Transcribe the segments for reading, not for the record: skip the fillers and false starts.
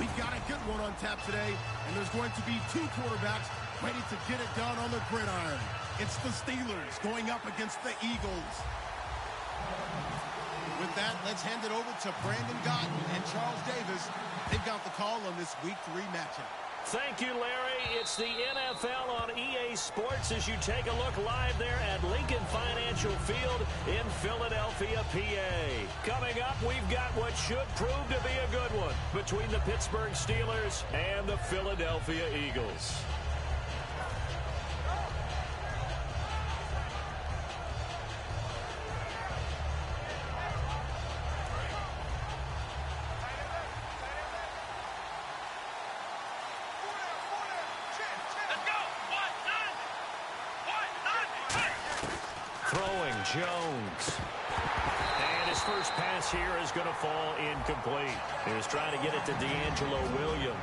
We've got a good one on tap today, and there's going to be two quarterbacks ready to get it done on the gridiron. It's the Steelers going up against the Eagles. With that, let's hand it over to Brandon Gotten and Charles Davis. They've got the call on this Week 3 matchup. Thank you, Larry. It's the NFL on EA Sports as you take a look live there at Lincoln Financial Field in Philadelphia, PA. Coming up, we've got what should prove to be a good one between the Pittsburgh Steelers and the Philadelphia Eagles. Throwing Jones. And his first pass here is going to fall incomplete. He was trying to get it to D'Angelo Williams.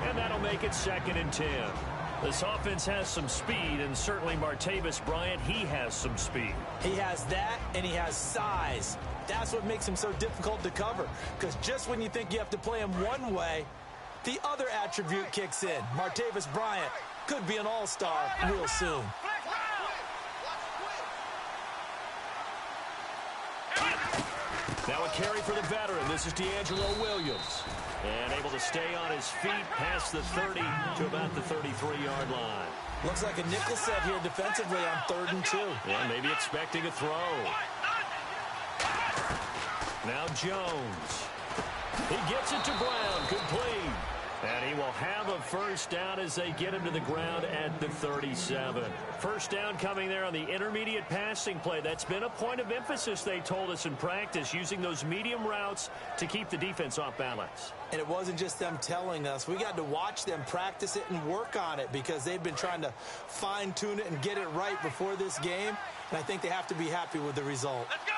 And that'll make it 2nd and 10. This offense has some speed, and certainly Martavis Bryant, he has some speed. He has that, and he has size. That's what makes him so difficult to cover. Because just when you think you have to play him one way, the other attribute kicks in. Martavis Bryant could be an all-star real soon. Now a carry for the veteran. This is D'Angelo Williams. And able to stay on his feet past the 30 to about the 33-yard line. Looks like a nickel set here defensively on 3rd and 2. Yeah, maybe expecting a throw. Now Jones. He gets it to Brown. Complete. And he will have a first down as they get him to the ground at the 37. First down coming there on the intermediate passing play. That's been a point of emphasis, they told us in practice, using those medium routes to keep the defense off balance. And it wasn't just them telling us. We got to watch them practice it and work on it because they've been trying to fine-tune it and get it right before this game. And I think they have to be happy with the result. Let's go!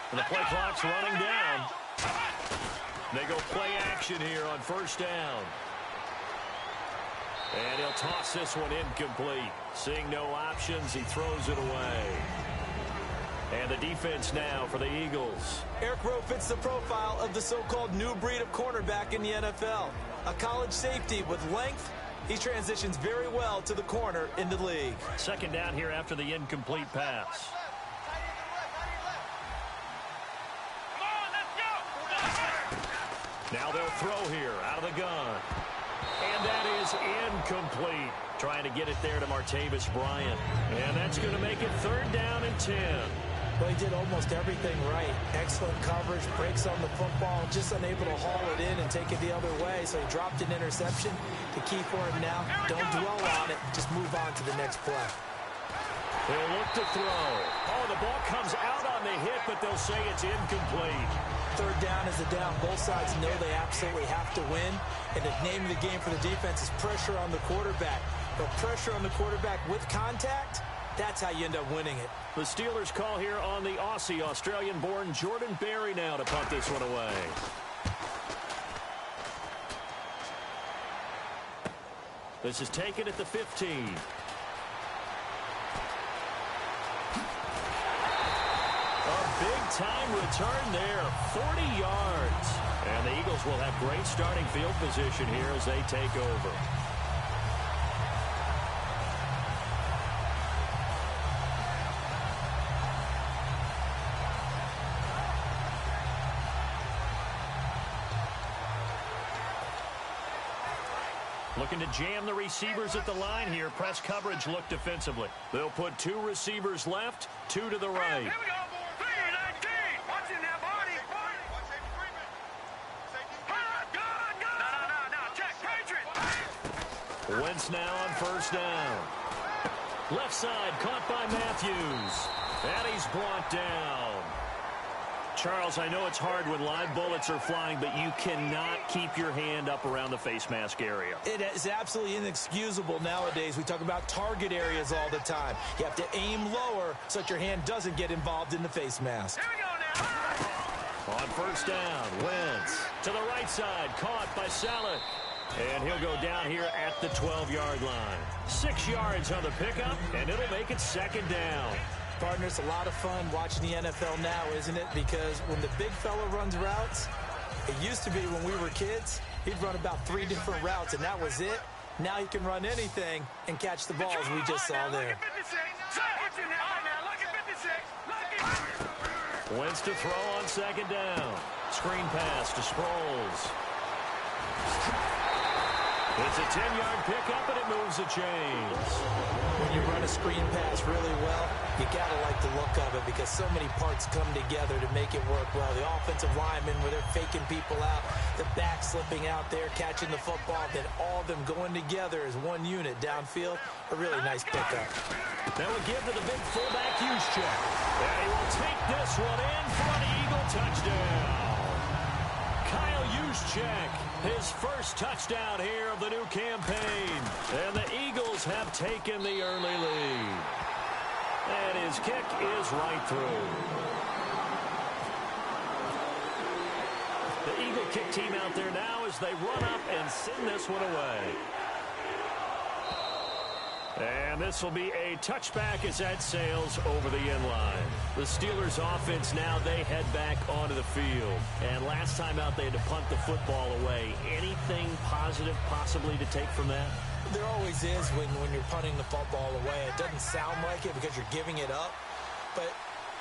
And the play clock's running down. They go play action here on first down. And he'll toss this one incomplete. Seeing no options, he throws it away. And the defense now for the Eagles. Eric Rowe fits the profile of the so-called new breed of cornerback in the NFL. A college safety with length. He transitions very well to the corner in the league. Second down here after the incomplete pass. Now they'll throw here out of the gun. And that is incomplete. Trying to get it there to Martavis Bryant. And that's going to make it 3rd down and 10. Well, he did almost everything right. Excellent coverage, breaks on the football, just unable to haul it in and take it the other way. So he dropped an interception. The key for him now, don't dwell on it. Just move on to the next play. They'll look to throw. Oh, the ball comes out on the hit, but they'll say it's incomplete. 3rd down is a down. Both sides know they absolutely have to win. And the name of the game for the defense is pressure on the quarterback. But pressure on the quarterback with contact, that's how you end up winning it. The Steelers call here on the Aussie, Australian-born Jordan Berry now to punt this one away. This is taken at the 15. Big-time return there, 40 yards. And the Eagles will have great starting field position here as they take over. Looking to jam the receivers at the line here. Press coverage look defensively. They'll put 2 receivers left, 2 to the right. Here we go. Wentz now on first down. Left side caught by Matthews. And he's brought down. Charles, I know it's hard when live bullets are flying, but you cannot keep your hand up around the face mask area. It is absolutely inexcusable nowadays. We talk about target areas all the time. You have to aim lower so that your hand doesn't get involved in the face mask. Here we go now. On first down, Wentz to the right side, caught by Salek. And he'll go down here at the 12-yard line. 6 yards on the pickup, and it'll make it 2nd down. Partner, it's a lot of fun watching the NFL now, isn't it? Because when the big fella runs routes, it used to be when we were kids, he'd run about 3 different routes, and that was it. Now he can run anything and catch the balls we just saw there. Wentz to throw on second down. Screen pass to Sproles. It's a 10-yard pickup, and it moves the chains. When you run a screen pass really well, you got to like the look of it because so many parts come together to make it work well. The offensive linemen, where they're faking people out, the back slipping out there, catching the football, then all of them going together as one unit downfield. A really nice pickup. Now we give to the big fullback Juszczyk. And he will take this one in for an Eagle touchdown. Kyle Juszczyk, his first touchdown here of the new campaign. And the Eagles have taken the early lead. And his kick is right through. The Eagle kick team out there now as they run up and send this one away. And this will be a touchback as that sails over the end line. The Steelers offense now, they head back onto the field. And last time out, they had to punt the football away. Anything positive possibly to take from that? There always is when you're punting the football away. It doesn't sound like it because you're giving it up, but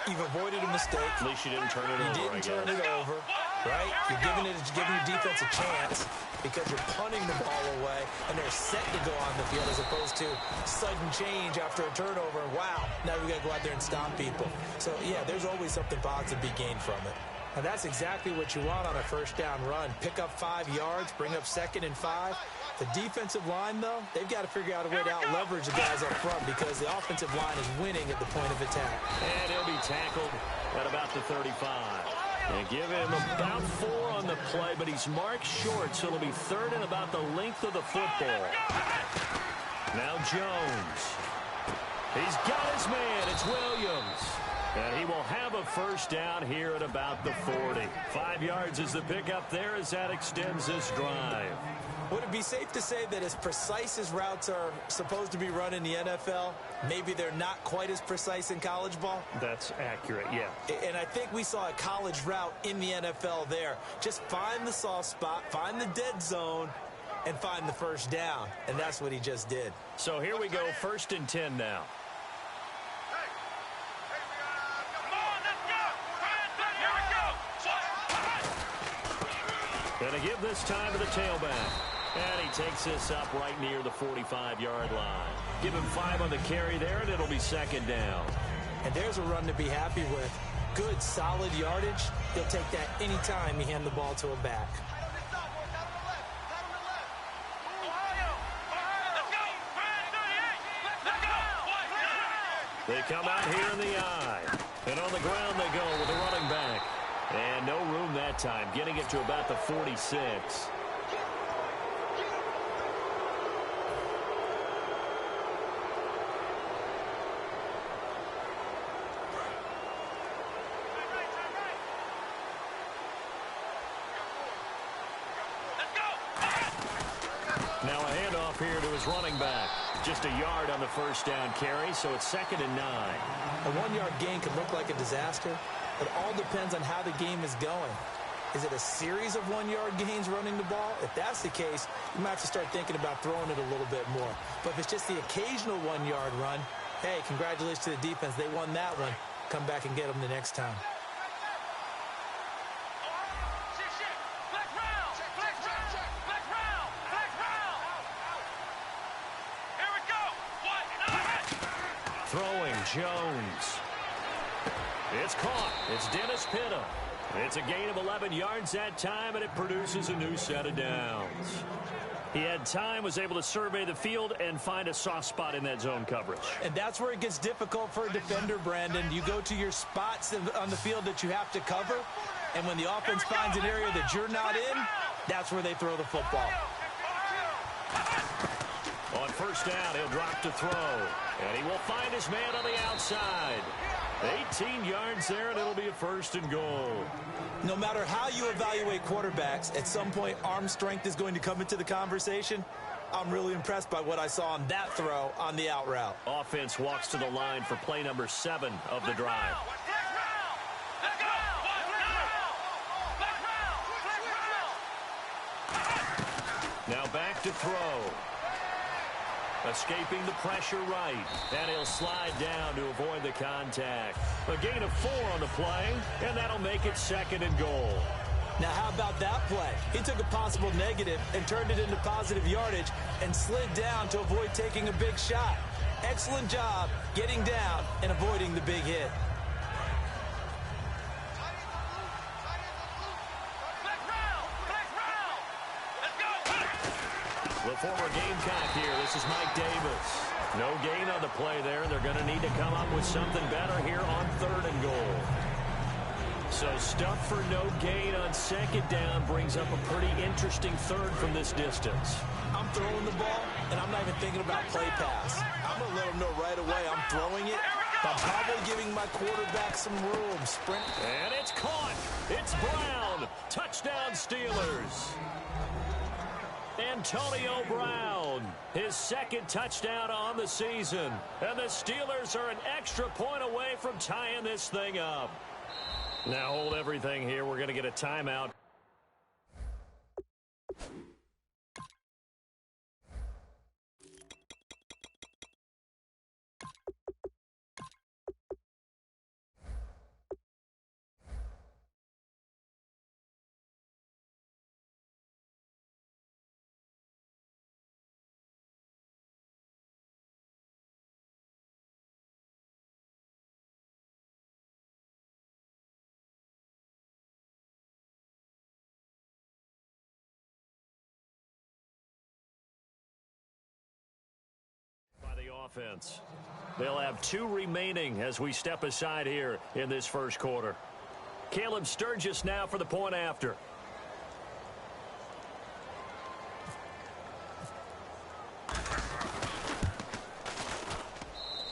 you've avoided a mistake. At least you didn't turn it over, You didn't turn it over, right? You're giving your defense a chance because you're punting the ball away, and they're set to go on the field as opposed to sudden change after a turnover. And wow, now we got to go out there and stop people. So, yeah, there's always something positive to be gained from it. And that's exactly what you want on a first down run. Pick up 5 yards, bring up 2nd and 5. The defensive line, though, they've got to figure out a way to out-leverage the guys up front because the offensive line is winning at the point of attack. And he'll be tackled at about the 35. And give him about 4 on the play, but he's marked short, so it'll be 3rd and about the length of the football. Now Jones. He's got his man. It's Williams. And he will have a first down here at about the 40. 5 yards is the pickup there as that extends this drive. Would it be safe to say that as precise as routes are supposed to be run in the NFL, maybe they're not quite as precise in college ball? That's accurate, yeah. And I think we saw a college route in the NFL there. Just find the soft spot, find the dead zone, and find the first down. And that's what he just did. So here we go, 1st and 10 now. Gonna give this time to the tailback. And he takes this up right near the 45-yard line. Give him 5 on the carry there, and it'll be 2nd down. And there's a run to be happy with. Good, solid yardage. He'll take that any time you hand the ball to a back. They come out here in the eye. And on the ground they go with the running back. And no room that time, getting it to about the 46. Now a handoff here to his running back. Just a yard on the first down carry, so it's 2nd and 9. A 1-yard gain could look like a disaster. It all depends on how the game is going. Is it a series of 1-yard gains running the ball? If that's the case, you might have to start thinking about throwing it a little bit more. But if it's just the occasional 1-yard run, hey, congratulations to the defense. They won that one. Come back and get them the next time. Throwing Jones. It's caught. It's Dennis Pitta. It's a gain of 11 yards that time, and it produces a new set of downs. He had time, was able to survey the field and find a soft spot in that zone coverage. And that's where it gets difficult for a defender, Brandon. You go to your spots on the field that you have to cover, and when the offense finds an area that you're not in, that's where they throw the football. On first down, he'll drop to throw. And he will find his man on the outside. 18 yards there, and it'll be a 1st and goal. No matter how you evaluate quarterbacks, at some point arm strength is going to come into the conversation. I'm really impressed by what I saw on that throw on the out route. Offense walks to the line for play number 7 of the drive. Now back to throw. Escaping the pressure right. And he'll slide down to avoid the contact. A gain of 4 on the play, and that'll make it 2nd and goal. Now, how about that play? He took a possible negative and turned it into positive yardage and slid down to avoid taking a big shot. Excellent job getting down and avoiding the big hit. The former Gamecock here. This is Mike Davis. No gain on the play there, and they're going to need to come up with something better here on 3rd and goal. So stuff for no gain on 2nd down brings up a pretty interesting 3rd from this distance. I'm throwing the ball, and I'm not even thinking about play pass. I'm going to let them know right away I'm throwing it. I'm probably giving my quarterback some room. Sprint. And it's caught. It's Brown. Touchdown, Steelers. Antonio Brown, his 2nd touchdown on the season. And the Steelers are an extra point away from tying this thing up. Now hold everything here. We're going to get a timeout. Offense. They'll have 2 remaining as we step aside here in this first quarter. Caleb Sturgis now for the point after.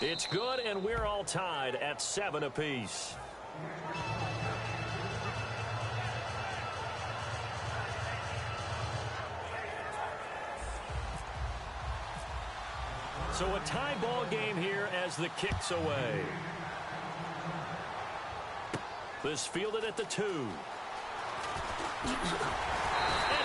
It's good, and we're all tied at 7 apiece. So a tie ball game here as the kick's away. This fielded at the 2. And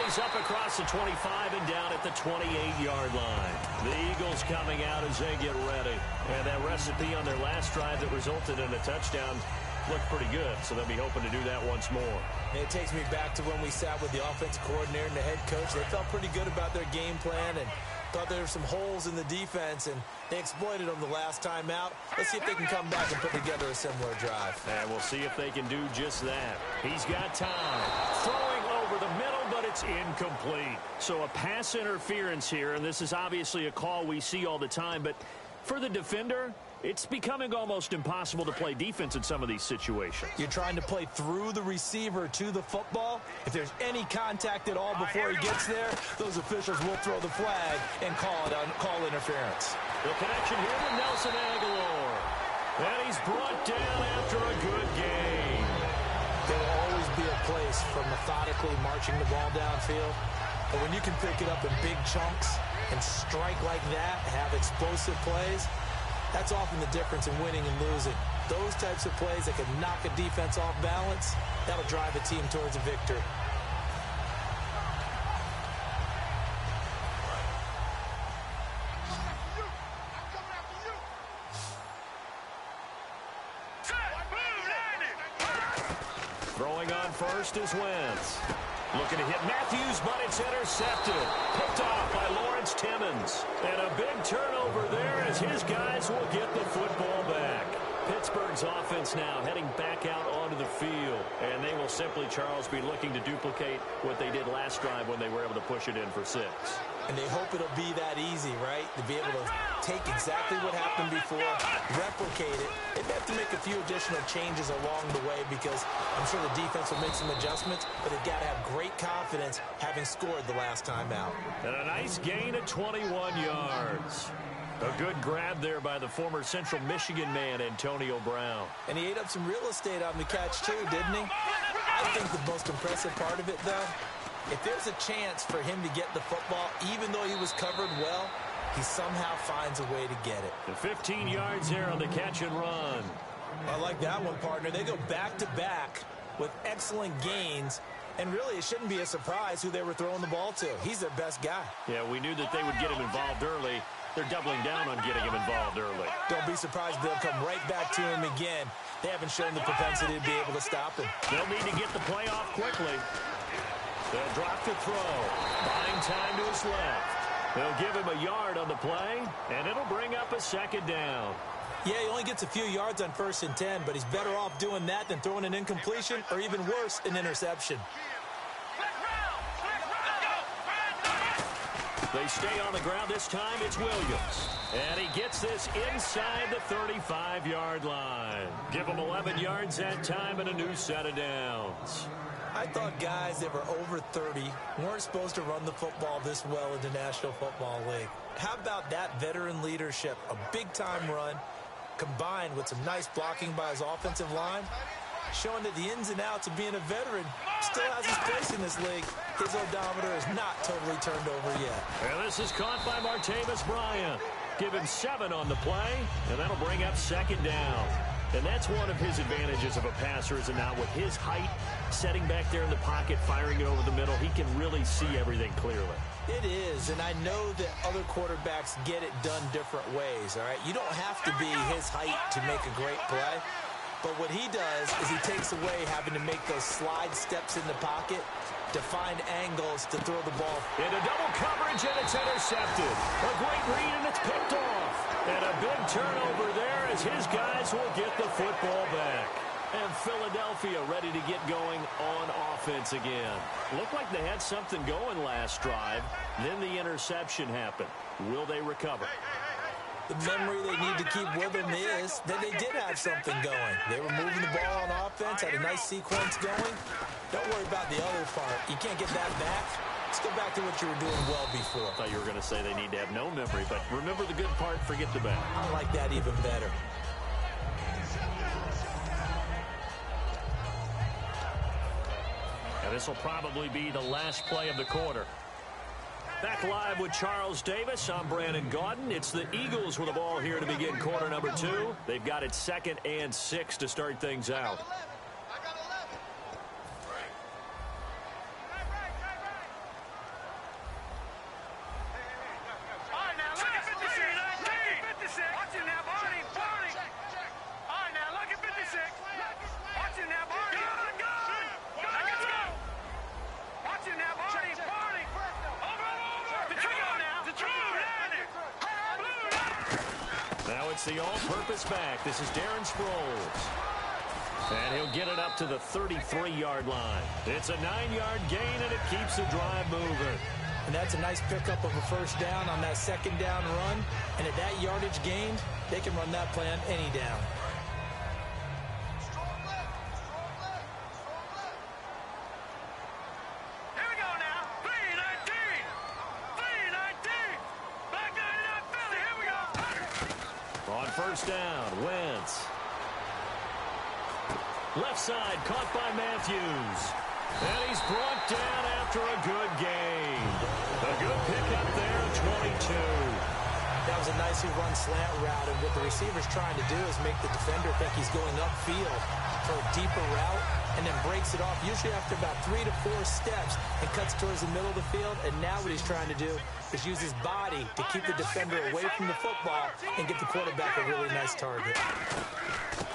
he's up across the 25 and down at the 28-yard line. The Eagles coming out as they get ready. And that recipe on their last drive that resulted in a touchdown looked pretty good, so they'll be hoping to do that once more. And it takes me back to when we sat with the offensive coordinator and the head coach. They felt pretty good about their game plan and thought there were some holes in the defense, and they exploited them the last time out. Let's see if they can come back and put together a similar drive. And we'll see if they can do just that. He's got time. Throwing over the middle, but it's incomplete. So a pass interference here, and this is obviously a call we see all the time, but for the defender, it's becoming almost impossible to play defense in some of these situations. You're trying to play through the receiver to the football. If there's any contact at all before he gets there, those officials will throw the flag and call interference. The connection here to Nelson Aguilar. And he's brought down after a good game. There will always be a place for methodically marching the ball downfield. But when you can pick it up in big chunks and strike like that, have explosive plays, that's often the difference in winning and losing. Those types of plays that can knock a defense off balance, that'll drive a team towards a victory. Throwing on first is Wentz. Looking to hit Matthews, but it's intercepted. Picked off by Lawrence Timmons. And a big turnover there as his guys will get the football back. Pittsburgh's offense now heading back out onto the field. And they will simply, Charles, be looking to duplicate what they did last drive when they were able to push it in for 6. And they hope it'll be that easy, right? To be able to take exactly what happened before, replicate it. They may have to make a few additional changes along the way because I'm sure the defense will make some adjustments, but they've got to have great confidence having scored the last time out. And a nice gain of 21 yards. A good grab there by the former Central Michigan man, Antonio Brown. And he ate up some real estate on the catch, too, didn't he? I think the most impressive part of it, though, If there's a chance for him to get the football, even though he was covered well, he somehow finds a way to get it. The 15 yards there on the catch and run. I like that one, partner. They go back-to-back with excellent gains, and really it shouldn't be a surprise who they were throwing the ball to. He's their best guy. Yeah, we knew that they would get him involved early. They're doubling down on getting him involved early. Don't be surprised they'll come right back to him again. They haven't shown the propensity to be able to stop him. They'll need to get the play off quickly. They'll drop the throw. Buying time to his left. They'll give him a yard on the play, and it'll bring up a second down. Yeah, he only gets a few yards on 1st and 10, but he's better off doing that than throwing an incompletion or even worse, an interception. They stay on the ground. This time it's Williams. And he gets this inside the 35-yard line. Give him 11 yards that time and a new set of downs. I thought guys that were over 30 weren't supposed to run the football this well in the National Football League. How about that veteran leadership? A big-time run combined with some nice blocking by his offensive line, showing that the ins and outs of being a veteran still has his place in this league. His odometer is not totally turned over yet. And this is caught by Martavis Bryant. Give him 7 on the play, and that'll bring up second down. And that's one of his advantages of a passer, is now with his height, setting back there in the pocket, firing it over the middle, he can really see everything clearly. It is, and I know that other quarterbacks get it done different ways, all right? You don't have to be his height to make a great play, but what he does is he takes away having to make those slide steps in the pocket to find angles to throw the ball. Into double coverage, and it's intercepted. A great read, and it's picked off. And a big turnover there as his guys will get the football back. And Philadelphia ready to get going on offense again. Looked like they had something going last drive. Then the interception happened. Will they recover? The memory they need to keep with them is that they did have something going. They were moving the ball on offense, had a nice sequence going. Don't worry about the other part. You can't get that back. Let's go back to what you were doing well before. I thought you were going to say they need to have no memory, but remember the good part, forget the bad. I like that even better. And this will probably be the last play of the quarter. Back live with Charles Davis. I'm Brandon Gaudin. It's the Eagles with the ball here to begin quarter number 2. They've got it 2nd and 6 to start things out. Now it's the all-purpose back. This is Darren Sproles. And he'll get it up to the 33-yard line. It's a 9-yard gain, and it keeps the drive moving. And that's a nice pickup of a first down on that second down run. And at that yardage gained, they can run that play on any down. First down, Wentz. Left side, caught by Matthews. And he's brought down after a good gain. A good pickup there, 22. That was a nicely run slant route, and what the receiver's trying to do is make the defender think he's going upfield for a deeper route, and then breaks it off, usually after about 3 to 4 steps, and cuts towards the middle of the field. And now what he's trying to do is use his body to keep the defender away from the football and get the quarterback a really nice target.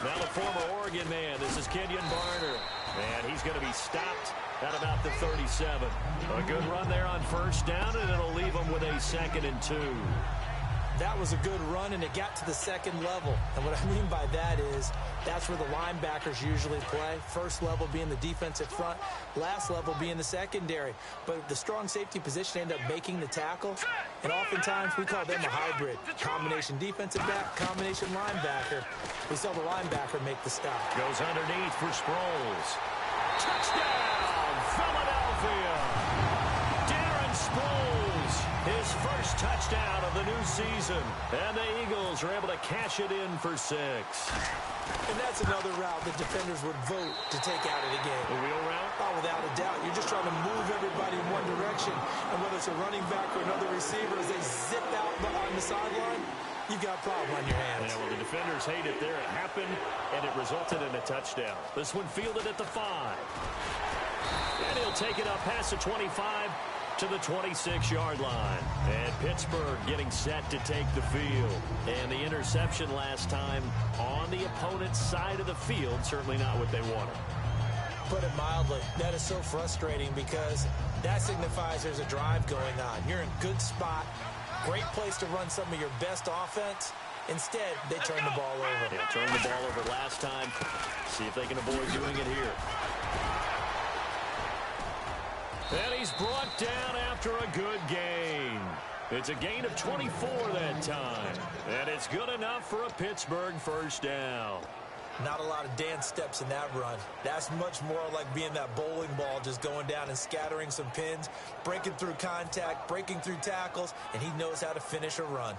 Now the former Oregon man, this is Kenyon Barner. And he's going to be stopped at about the 37. A good run there on first down, and it'll leave him with a 2nd and 2. That was a good run, and it got to the second level. And what I mean by that is that's where the linebackers usually play. First level being the defensive front, last level being the secondary. But the strong safety position ended up making the tackle, and oftentimes we call them a hybrid. Combination defensive back, combination linebacker. We saw the linebacker make the stop. Goes underneath for Sproles. Touchdown, Philadelphia! Darren Sproles, his first touchdown of the new season. And the Eagles are able to cash it in for 6. And that's another route the defenders would vote to take out of the game. The wheel route? Oh, without a doubt. You're just trying to move everybody in one direction. And whether it's a running back or another receiver, as they zip out on the sideline, you've got a problem on your hands. Yeah, well, the defenders hate it there. It happened, and it resulted in a touchdown. This one fielded at the 5. And he'll take it up past the 25 to the 26-yard line. And Pittsburgh getting set to take the field. And the interception last time on the opponent's side of the field, certainly not what they wanted. Put it mildly, that is so frustrating because that signifies there's a drive going on. You're in a good spot, great place to run some of your best offense. Instead, they turn the ball over. Yeah, turned the ball over last time. See if they can avoid doing it here. And he's brought down after a good gain. It's a gain of 24 that time. And it's good enough for a Pittsburgh first down. Not a lot of dance steps in that run. That's much more like being that bowling ball, just going down and scattering some pins, breaking through contact, breaking through tackles, and he knows how to finish a run.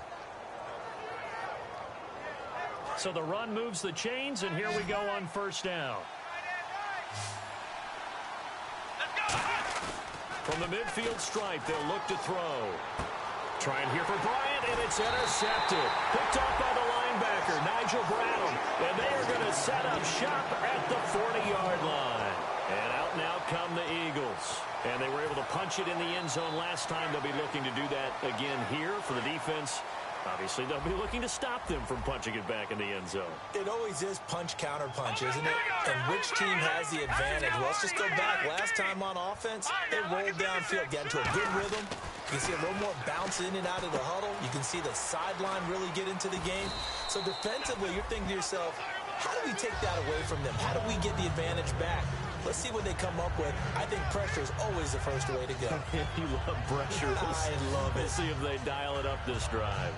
So the run moves the chains, and here we go on first down. From the midfield stripe, they'll look to throw. Trying here for Bryant, and it's intercepted. Picked up by the linebacker, Nigel Brown. And they are going to set up shop at the 40-yard line. And out now come the Eagles. And they were able to punch it in the end zone last time. They'll be looking to do that again here for the defense. Obviously, they'll be looking to stop them from punching it back in the end zone. It always is punch-counter-punch, isn't it? And which team has the advantage? Well, let's just go back. Last time on offense, they rolled downfield, got into a good rhythm. You can see a little more bounce in and out of the huddle. You can see the sideline really get into the game. So defensively, you're thinking to yourself, how do we take that away from them? How do we get the advantage back? Let's see what they come up with. I think pressure is always the first way to go. You love pressure. I love it. We'll see if they dial it up this drive.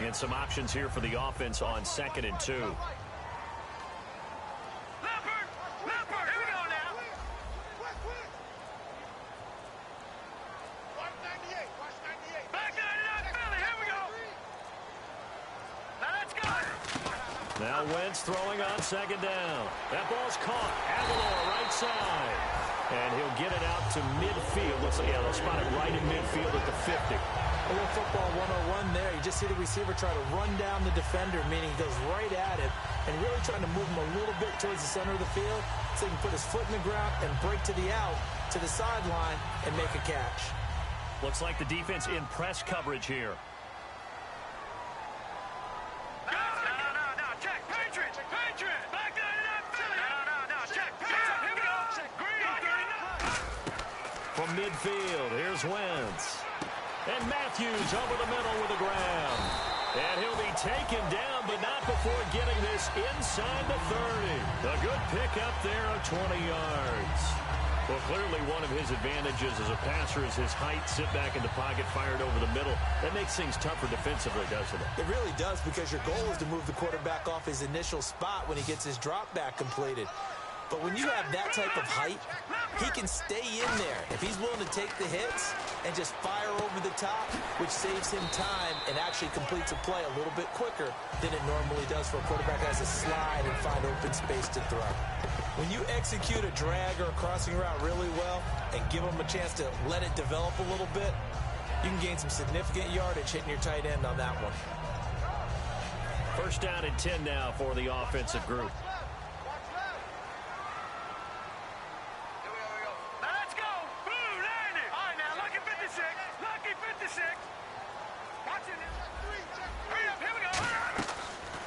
And some options here for the offense on 2nd and 2. Now Wentz throwing on 2nd down. That ball's caught. Aguilar right side. And he'll get it out to midfield. Looks like, yeah, they'll spot it right in midfield at the 50. A little football 101 there. You just see the receiver try to run down the defender, meaning he goes right at him, and really trying to move him a little bit towards the center of the field so he can put his foot in the ground and break to the out, to the sideline, and make a catch. Looks like the defense in press coverage here. From midfield, here's Wentz. And Matthews over the middle with the ground. And he'll be taken down, but not before getting this inside the 30. A good pickup there of 20 yards. Well, clearly one of his advantages as a passer is his height. Sit back in the pocket, fired over the middle. That makes things tougher defensively, doesn't it? It really does, because your goal is to move the quarterback off his initial spot when he gets his drop back completed. But when you have that type of height, he can stay in there if he's willing to take the hits and just fire over the top, which saves him time and actually completes a play a little bit quicker than it normally does for a quarterback that has to slide and find open space to throw. When you execute a drag or a crossing route really well and give him a chance to let it develop a little bit, you can gain some significant yardage hitting your tight end on that one. First down and 10 now for the offensive group.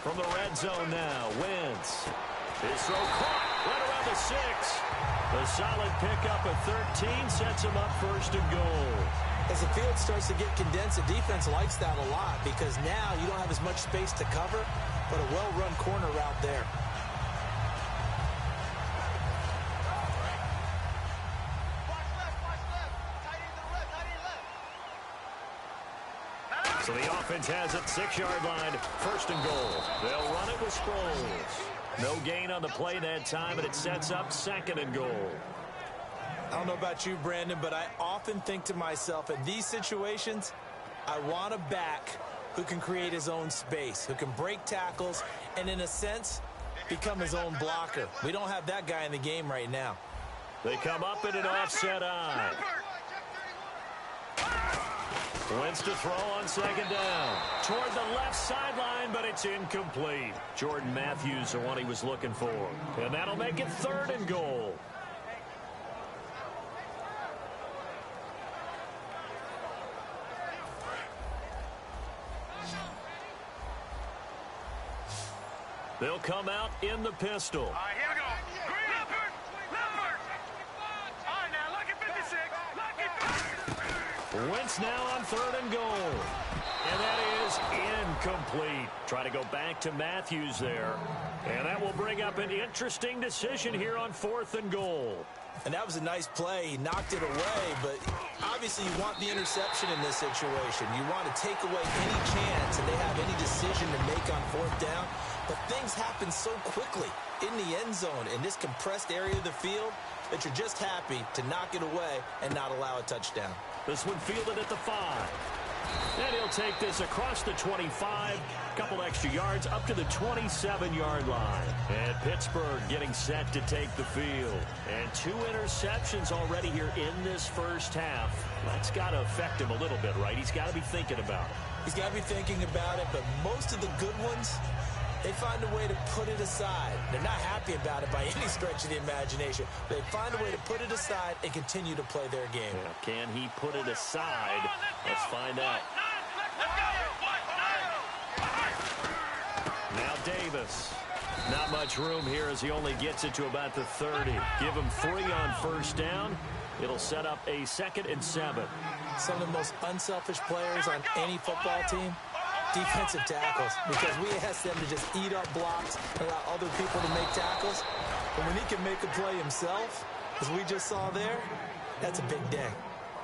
From the red zone now, Wentz. His throw caught right around the 6. A solid pickup of 13 sets him up first and goal. As the field starts to get condensed, the defense likes that a lot, because now you don't have as much space to cover, but a well-run corner route there. So the offense has it, 6-yard line, first and goal. They'll run it with Sproles. No gain on the play that time, and it sets up 2nd and goal. I don't know about you, Brandon, but I often think to myself, in these situations, I want a back who can create his own space, who can break tackles, and in a sense, become his own blocker. We don't have that guy in the game right now. They come up in an offset eye. Wentz to throw on second down. Toward the left sideline, but it's incomplete. Jordan Matthews, the one he was looking for. And that'll make it 3rd and goal. They'll come out in the pistol. All right, here we go. Leopard! Leopard! All right, now, lucky 56. Lucky 56. Wentz now on 3rd and goal. And that is incomplete. Try to go back to Matthews there. And that will bring up an interesting decision here on 4th and goal. And that was a nice play. He knocked it away, but obviously you want the interception in this situation. You want to take away any chance and they have any decision to make on 4th down. But things happen so quickly in the end zone in this compressed area of the field that you're just happy to knock it away and not allow a touchdown. This one fielded at the 5. And he'll take this across the 25, a couple extra yards up to the 27-yard line. And Pittsburgh getting set to take the field. And 2 interceptions already here in this first half. That's got to affect him a little bit, right? He's got to be thinking about it. He's got to be thinking about it, but most of the good ones, they find a way to put it aside. They're not happy about it by any stretch of the imagination. They find a way to put it aside and continue to play their game. Yeah, can he put it aside? Let's find out. Now Davis. Not much room here as he only gets it to about the 30. Give him 3 on 1st down. It'll set up a 2nd and 7. Some of the most unselfish players on any football team, defensive tackles, because we ask them to just eat up blocks and allow other people to make tackles. But when he can make a play himself, as we just saw there, that's a big day.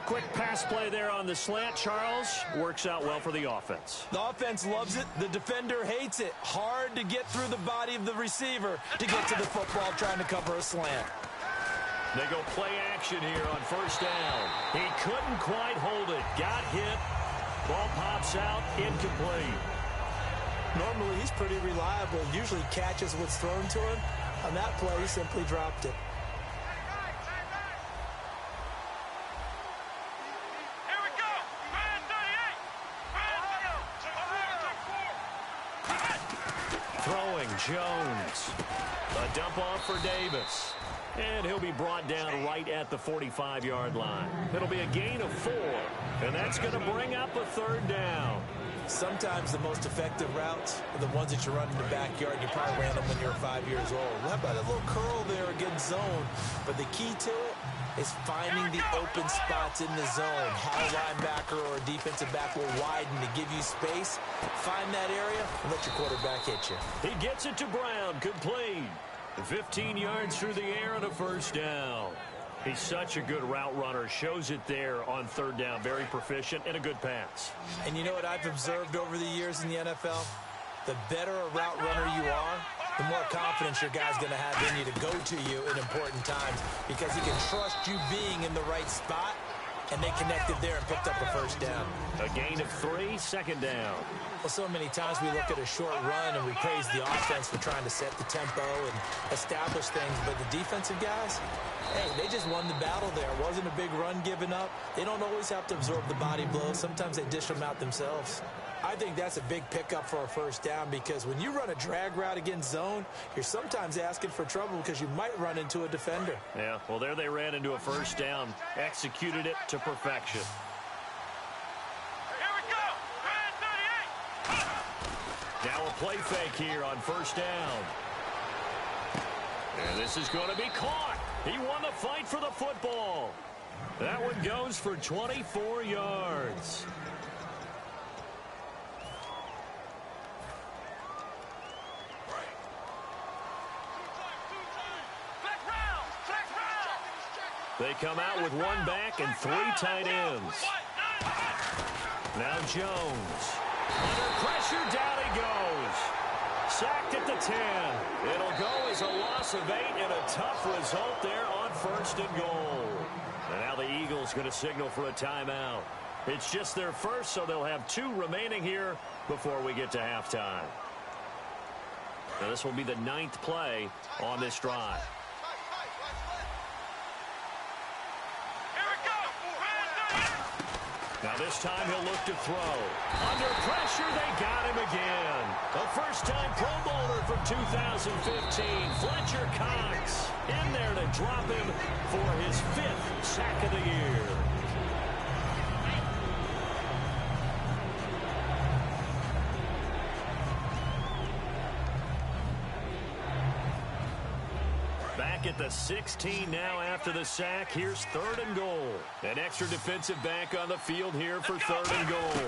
Quick pass play there on the slant, Charles. Works out well for the offense. The offense loves it. The defender hates it. Hard to get through the body of the receiver to get to the football trying to cover a slant. They go play action here on 1st down. He couldn't quite hold it. Got hit. Ball pops out, incomplete. Normally, he's pretty reliable. Usually catches what's thrown to him. On that play, he simply dropped it. Here we go. Man 38. Throwing Jones. A dump off for Davis. And he'll be brought down right at the 45-yard line. It'll be a gain of 4. And that's going to bring up a 3rd down. Sometimes the most effective routes are the ones that you run in the backyard. You probably ran them when you were 5 years old. How about a little curl there against zone? But the key to it is finding the open spots in the zone. How a linebacker or a defensive back will widen to give you space. Find that area and let your quarterback hit you. He gets it to Brown, complete. 15 yards through the air and a 1st down. He's such a good route runner. Shows it there on 3rd down. Very proficient and a good pass. And you know what I've observed over the years in the NFL? The better a route runner you are, the more confidence your guy's going to have in you to go to you in important times because he can trust you being in the right spot, and they connected there and picked up a 1st down. A gain of 3, 2nd down. Well, so many times we look at a short run and we praise the offense for trying to set the tempo and establish things, but the defensive guys, hey, they just won the battle there. It wasn't a big run given up. They don't always have to absorb the body blows. Sometimes they dish them out themselves. I think that's a big pickup for a 1st down because when you run a drag route against zone, you're sometimes asking for trouble because you might run into a defender. Yeah, well, there they ran into a 1st down. Executed it to perfection. Here we go. Man 38. Now a play fake here on 1st down. And this is going to be caught. He won the fight for the football. That one goes for 24 yards. They come out with 1 back and 3 tight ends. Now Jones. Under pressure, down he goes. Sacked at the 10. It'll go as a loss of 8 and a tough result there on 1st and goal. And now the Eagles going to signal for a timeout. It's just their first, so they'll have 2 remaining here before we get to halftime. Now this will be the 9th play on this drive. Now this time he'll look to throw. Under pressure, they got him again. A first-time Pro Bowler from 2015, Fletcher Cox, in there to drop him for his 5th sack of the year. Back at the 16 now after the sack. Here's 3rd and goal. An extra defensive back on the field here for 3rd and goal.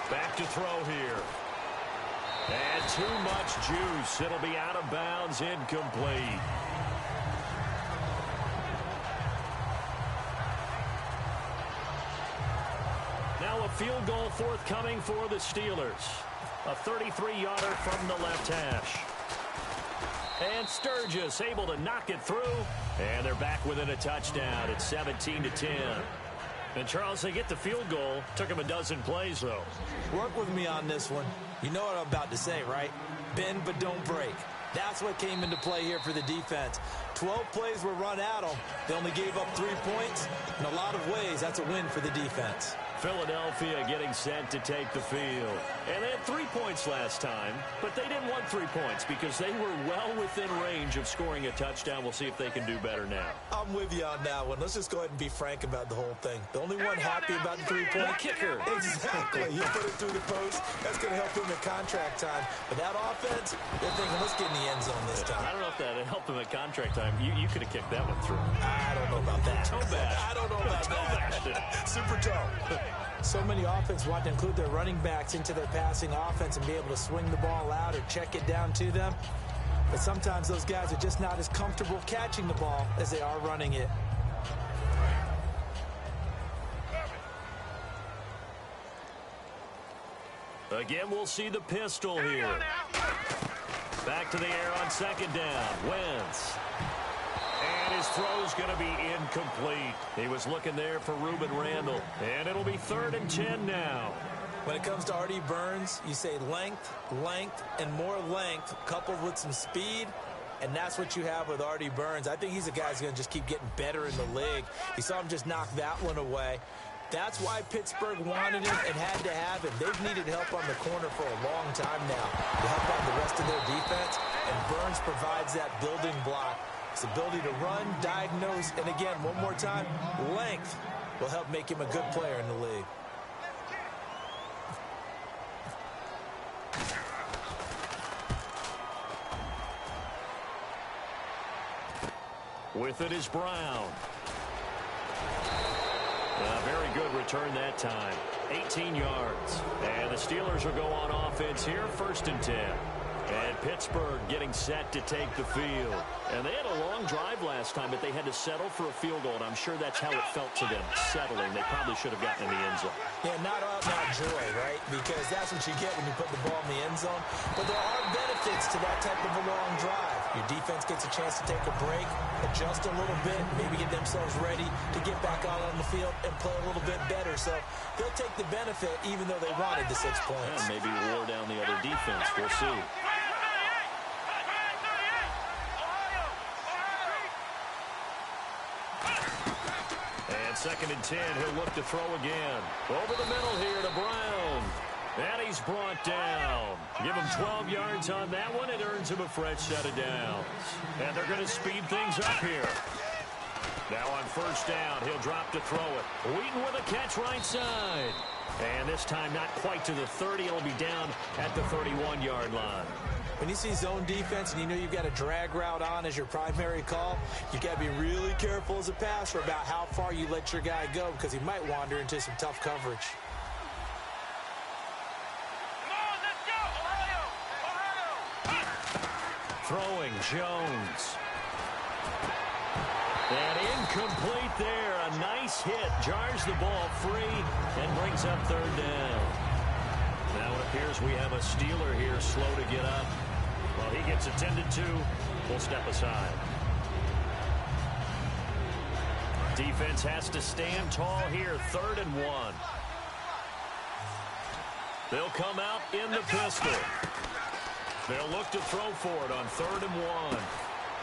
Back to throw here. And too much juice. It'll be out of bounds, incomplete. Now a field goal forthcoming for the Steelers. A 33-yarder from the left hash. And Sturgis able to knock it through. And they're back within a touchdown. It's 17-10. And, Charles, they get the field goal. Took them a dozen plays, though. Work with me on this one. You know what I'm about to say, right? Bend but don't break. That's what came into play here for the defense. 12 plays were run at them. They only gave up 3 points. In a lot of ways, that's a win for the defense. Philadelphia getting set to take the field. And they had 3 points last time, but they didn't want 3 points because they were well within range of scoring a touchdown. We'll see if they can do better now. I'm with you on that one. Let's just go ahead and be frank about the whole thing. The only one happy about the 3-point kicker. Exactly. You put it through the post. That's going to help him in contract time. But that offense, they're thinking, let's get in the end zone this time. I don't know if that helped him at contract time. You could have kicked that one through. I don't know about that. Toe bash. I don't know about that. Super toe. So many offense want to include their running backs into their passing offense and be able to swing the ball out or check it down to them. But sometimes those guys are just not as comfortable catching the ball as they are running it. Again, we'll see the pistol here. Back to the air on 2nd down. Wentz. And his throw's going to be incomplete. He was looking there for Reuben Randall. And it'll be 3rd and 10 now. When it comes to Artie Burns, you say length, and more length coupled with some speed. And that's what you have with Artie Burns. I think he's a guy who's going to just keep getting better in the league. You saw him just knock that one away. That's why Pittsburgh wanted him and had to have him. They've needed help on the corner for a long time now to help out the rest of their defense. And Burns provides that building block. His ability to run, diagnose, and again, one more time, length will help make him a good player in the league. With it is Brown. Very good return that time. 18 yards. And the Steelers will go on offense here, 1st and 10. And Pittsburgh getting set to take the field. And they had a long drive last time, but they had to settle for a field goal. And I'm sure that's how it felt to them, settling. They probably should have gotten in the end zone. Yeah, not joy, right? Because that's what you get when you put the ball in the end zone. But there are benefits to that type of a long drive. Your defense gets a chance to take a break, adjust a little bit, maybe get themselves ready to get back out on the field and play a little bit better. So they'll take the benefit even though they wanted the 6 points. And maybe wore down the other defense. We'll see. And 2nd and 10, he'll look to throw again. Over the middle here to Brown. And he's brought down. Give him 12 yards on that one. It earns him a fresh set of downs. And they're going to speed things up here. Now on 1st down, he'll drop to throw it. Wheaton with a catch right side. And this time not quite to the 30. It'll be down at the 31-yard line. When you see zone defense and you know you've got a drag route on as your primary call, you've got to be really careful as a passer about how far you let your guy go because he might wander into some tough coverage. Throwing, Jones. And incomplete there. A nice hit. Jars the ball free and brings up 3rd down. Now it appears we have a Steeler here slow to get up. Well, he gets attended to. We'll step aside. Defense has to stand tall here. 3rd and 1. They'll come out in the pistol. They'll look to throw for it on 3rd and 1.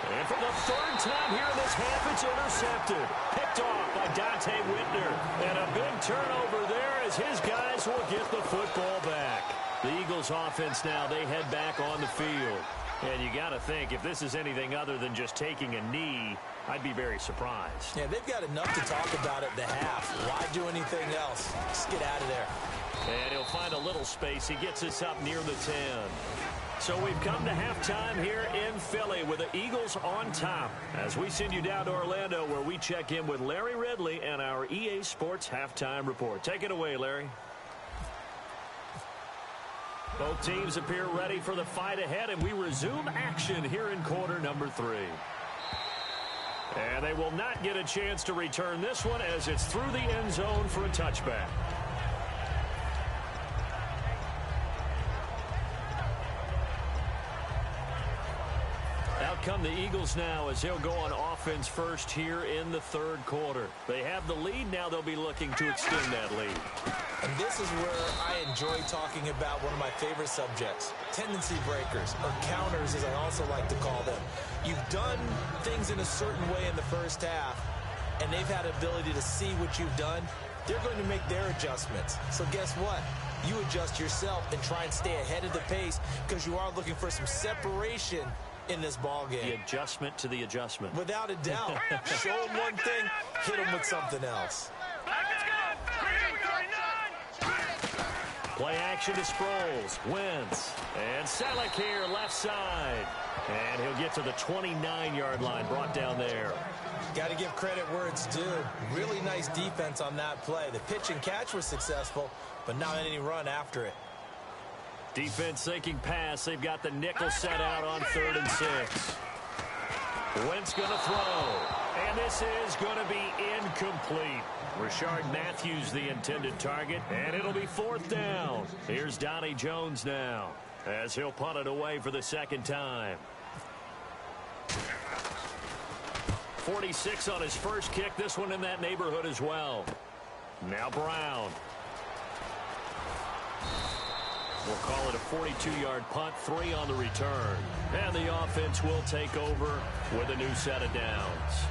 And for the 3rd time here in this half, it's intercepted. Picked off by Dante Whitner. And a big turnover there as his guys will get the football back. The Eagles offense now, they head back on the field. And you got to think, if this is anything other than just taking a knee, I'd be very surprised. Yeah, they've got enough to talk about at the half. Why do anything else? Just get out of there. And he'll find a little space. He gets us up near the 10. So we've come to halftime here in Philly with the Eagles on top as we send you down to Orlando where we check in with Larry Ridley and our EA Sports Halftime Report. Take it away, Larry. Both teams appear ready for the fight ahead, and we resume action here in quarter number 3. And they will not get a chance to return this one as it's through the end zone for a touchback. Out come the Eagles now as they'll go on offense first here in the 3rd quarter. They have the lead. Now they'll be looking to extend that lead. And this is where I enjoy talking about one of my favorite subjects, tendency breakers, or counters as I also like to call them. You've done things in a certain way in the first half, and they've had ability to see what you've done. They're going to make their adjustments. So guess what? You adjust yourself and try and stay ahead of the pace because you are looking for some separation in this ball game. The adjustment to the adjustment. Without a doubt. Show them one thing, hit them with something else. Play action to Sproles. Wentz. And Selleck here, left side. And he'll get to the 29-yard line, brought down there. Got to give credit where it's due. Really nice defense on that play. The pitch and catch was successful, but not any run after it. Defense thinking pass. They've got the nickel set out on 3rd and 6. Wentz going to throw. And this is going to be incomplete. Rashard Matthews the intended target, and it'll be 4th down. Here's Donnie Jones now as he'll punt it away for the 2nd time. 46 on his first kick. This one in that neighborhood as well. Now Brown. We'll call it a 42-yard punt, 3 on the return. And the offense will take over with a new set of downs.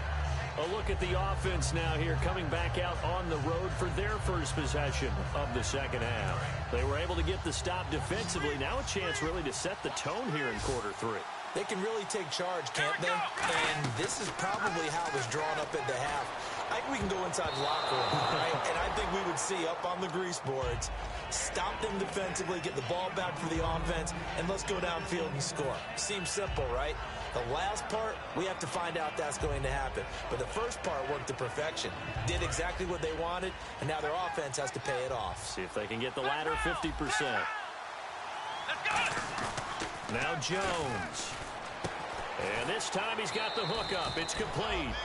A look at the offense now here, coming back out on the road for their first possession of the 2nd half. They were able to get the stop defensively. Now a chance really to set the tone here in quarter 3. They can really take charge, can't they? And this is probably how it was drawn up at the half. I think we can go inside the locker room, right? And I think we would see up on the grease boards, stop them defensively, get the ball back for the offense, and let's go downfield and score. Seems simple, right? The last part, we have to find out that's going to happen. But the first part worked to perfection. Did exactly what they wanted, and now their offense has to pay it off. See if they can get the latter 50%. Now Jones. And this time he's got the hook up. It's complete.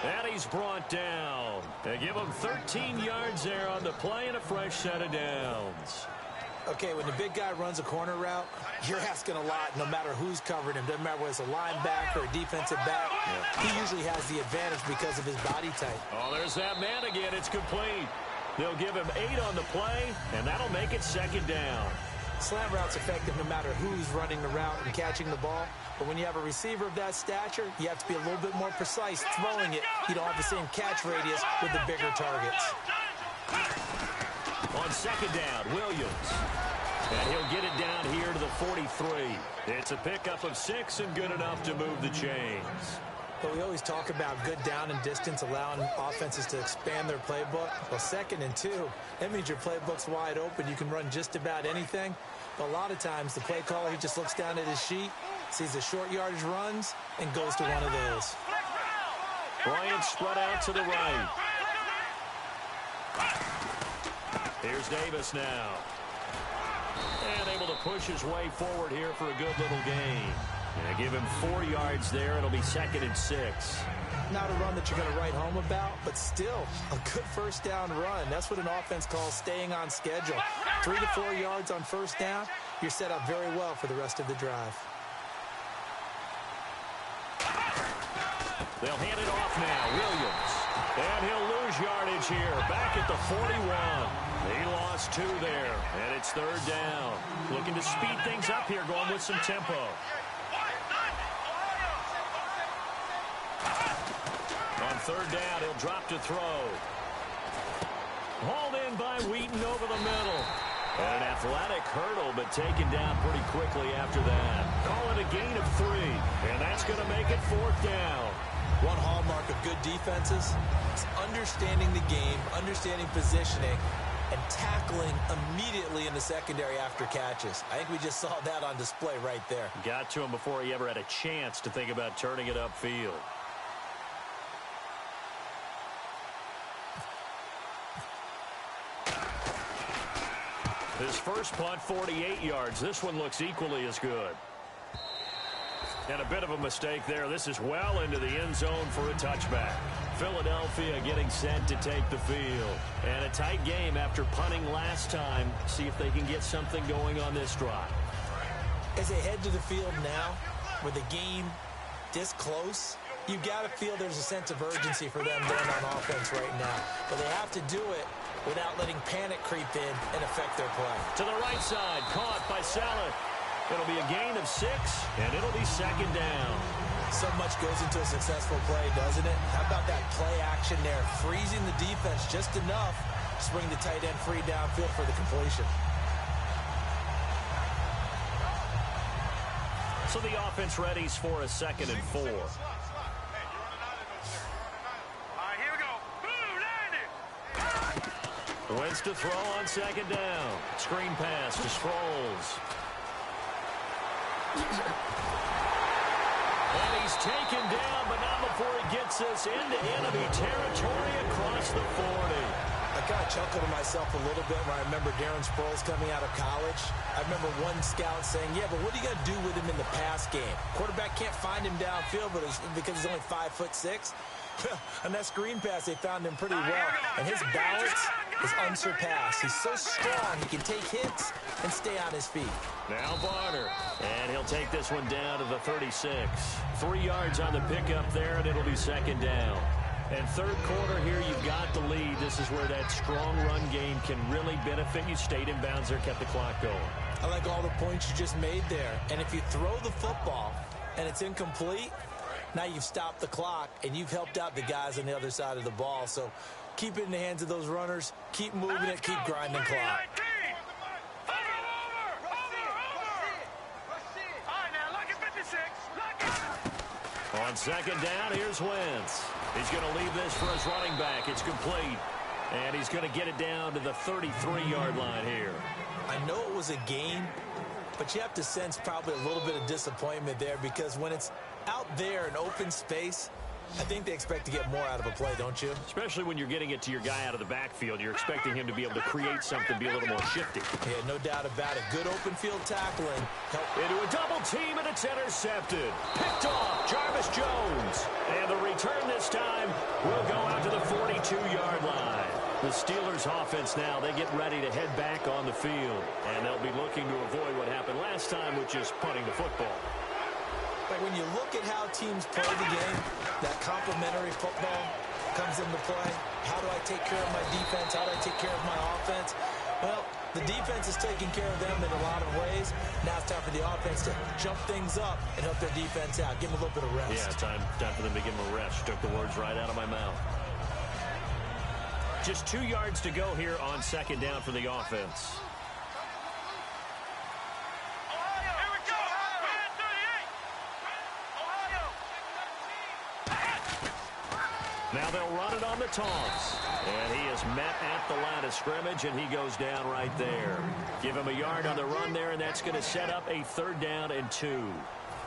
And he's brought down. They give him 13 yards there on the play and a fresh set of downs. Okay, when the big guy runs a corner route, you're asking a lot no matter who's covering him. Doesn't matter whether it's a linebacker or a defensive back. Yeah. He usually has the advantage because of his body type. Oh, there's that man again. It's complete. They'll give him 8 on the play, and that'll make it 2nd down. Slant route's effective no matter who's running the route and catching the ball. But when you have a receiver of that stature, you have to be a little bit more precise throwing it. You don't have the same catch radius with the bigger targets. On 2nd down, Williams. And he'll get it down here to the 43. It's a pickup of 6 and good enough to move the chains. But we always talk about good down and distance, allowing offenses to expand their playbook. Well, 2nd and 2, that means your playbook's wide open. You can run just about anything. But a lot of times, the play caller, he just looks down at his sheet, sees the short yardage runs, and goes to one of those. Bryant spread out to the right. Here's Davis now. And able to push his way forward here for a good little gain. And give him 4 yards there. It'll be 2nd and 6. Not a run that you're going to write home about, but still a good first down run. That's what an offense calls staying on schedule. 3 to 4 yards on first down, you're set up very well for the rest of the drive. They'll hand it off now. Williams. And he'll lose yardage here. Back at the 41. He lost 2 there. And it's 3rd down. Looking to speed things up here, going with some tempo. On 3rd down, he'll drop to throw. Hauled in by Wheaton over the middle. And an athletic hurdle, but taken down pretty quickly after that. Call it a gain of 3. And that's going to make it 4th down. One hallmark of good defenses is understanding the game, understanding positioning, and tackling immediately in the secondary after catches. I think we just saw that on display right there. Got to him before he ever had a chance to think about turning it upfield. His first punt, 48 yards. This one looks equally as good. And a bit of a mistake there. This is well into the end zone for a touchback. Philadelphia getting set to take the field. And a tight game after punting last time. See if they can get something going on this drive. As they head to the field now, with the game this close, you've got to feel there's a sense of urgency for them going on offense right now. But they have to do it without letting panic creep in and affect their play. To the right side, caught by Saleh. It'll be a gain of 6, and it'll be 2nd down. So much goes into a successful play, doesn't it? How about that play action there? Freezing the defense just enough to bring the tight end free downfield for the completion. So the offense readies for a 2nd and 4. All right, here we go. Boom, Wentz to throw on 2nd down. Screen pass to Sproles. And he's taken down, but not before he gets us into enemy territory across the 40. I kind of chuckled to myself a little bit when I remember Darren Sproles coming out of college. I remember one scout saying, yeah, but what are you going to do with him in the pass game? Quarterback can't find him downfield because he's only 5'6". On that screen pass, they found him pretty well. And his balance is unsurpassed. He's so strong, he can take hits and stay on his feet. Now Varner. And he'll take this one down to the 36. 3 yards on the pickup there, and it'll be 2nd down. And 3rd quarter here, you've got the lead. This is where that strong run game can really benefit you. Stayed in bounds there, kept the clock going. I like all the points you just made there. And if you throw the football and it's incomplete, now you've stopped the clock and you've helped out the guys on the other side of the ball. So keep it in the hands of those runners. Keep moving it. Keep grinding clock. On 2nd down, here's Wentz. He's going to leave this for his running back. It's complete. And he's going to get it down to the 33-yard line here. I know it was a gain, but you have to sense probably a little bit of disappointment there because when it's out there in open space, I think they expect to get more out of a play, don't you? Especially when you're getting it to your guy out of the backfield. You're expecting him to be able to create something, be a little more shifty. Yeah, no doubt about it. Good open field tackling. Into a double team, and it's intercepted. Picked off, Jarvis Jones. And the return this time will go out to the 42-yard line. The Steelers offense now, they get ready to head back on the field. And they'll be looking to avoid what happened last time, which is punting the football. But when you look at how teams play the game, that complementary football comes into play. How do I take care of my defense? How do I take care of my offense? Well, the defense is taking care of them in a lot of ways. Now it's time for the offense to jump things up and help their defense out. Give them a little bit of rest. Yeah, time for them to give them a rest. Took the words right out of my mouth. Just 2 yards to go here on 2nd down for the offense. Now they'll run it on the toss. And he is met at the line of scrimmage, and he goes down right there. Give him a yard on the run there, and that's going to set up a 3rd down and 2.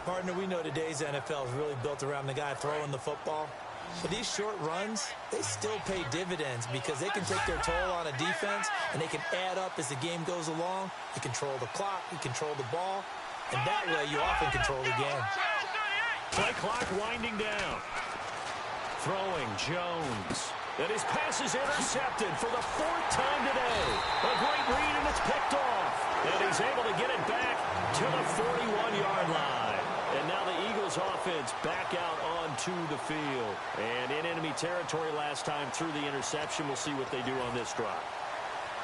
Partner, we know today's NFL is really built around the guy throwing the football. But these short runs, they still pay dividends because they can take their toll on a defense, and they can add up as the game goes along. You control the clock, you control the ball, and that way you often control the game. Play clock winding down. Throwing Jones. And his pass is intercepted for the 4th time today. A great read, and it's picked off. And he's able to get it back to the 41-yard line. And now the Eagles Steelers offense back out onto the field. And in enemy territory last time through the interception. We'll see what they do on this drive.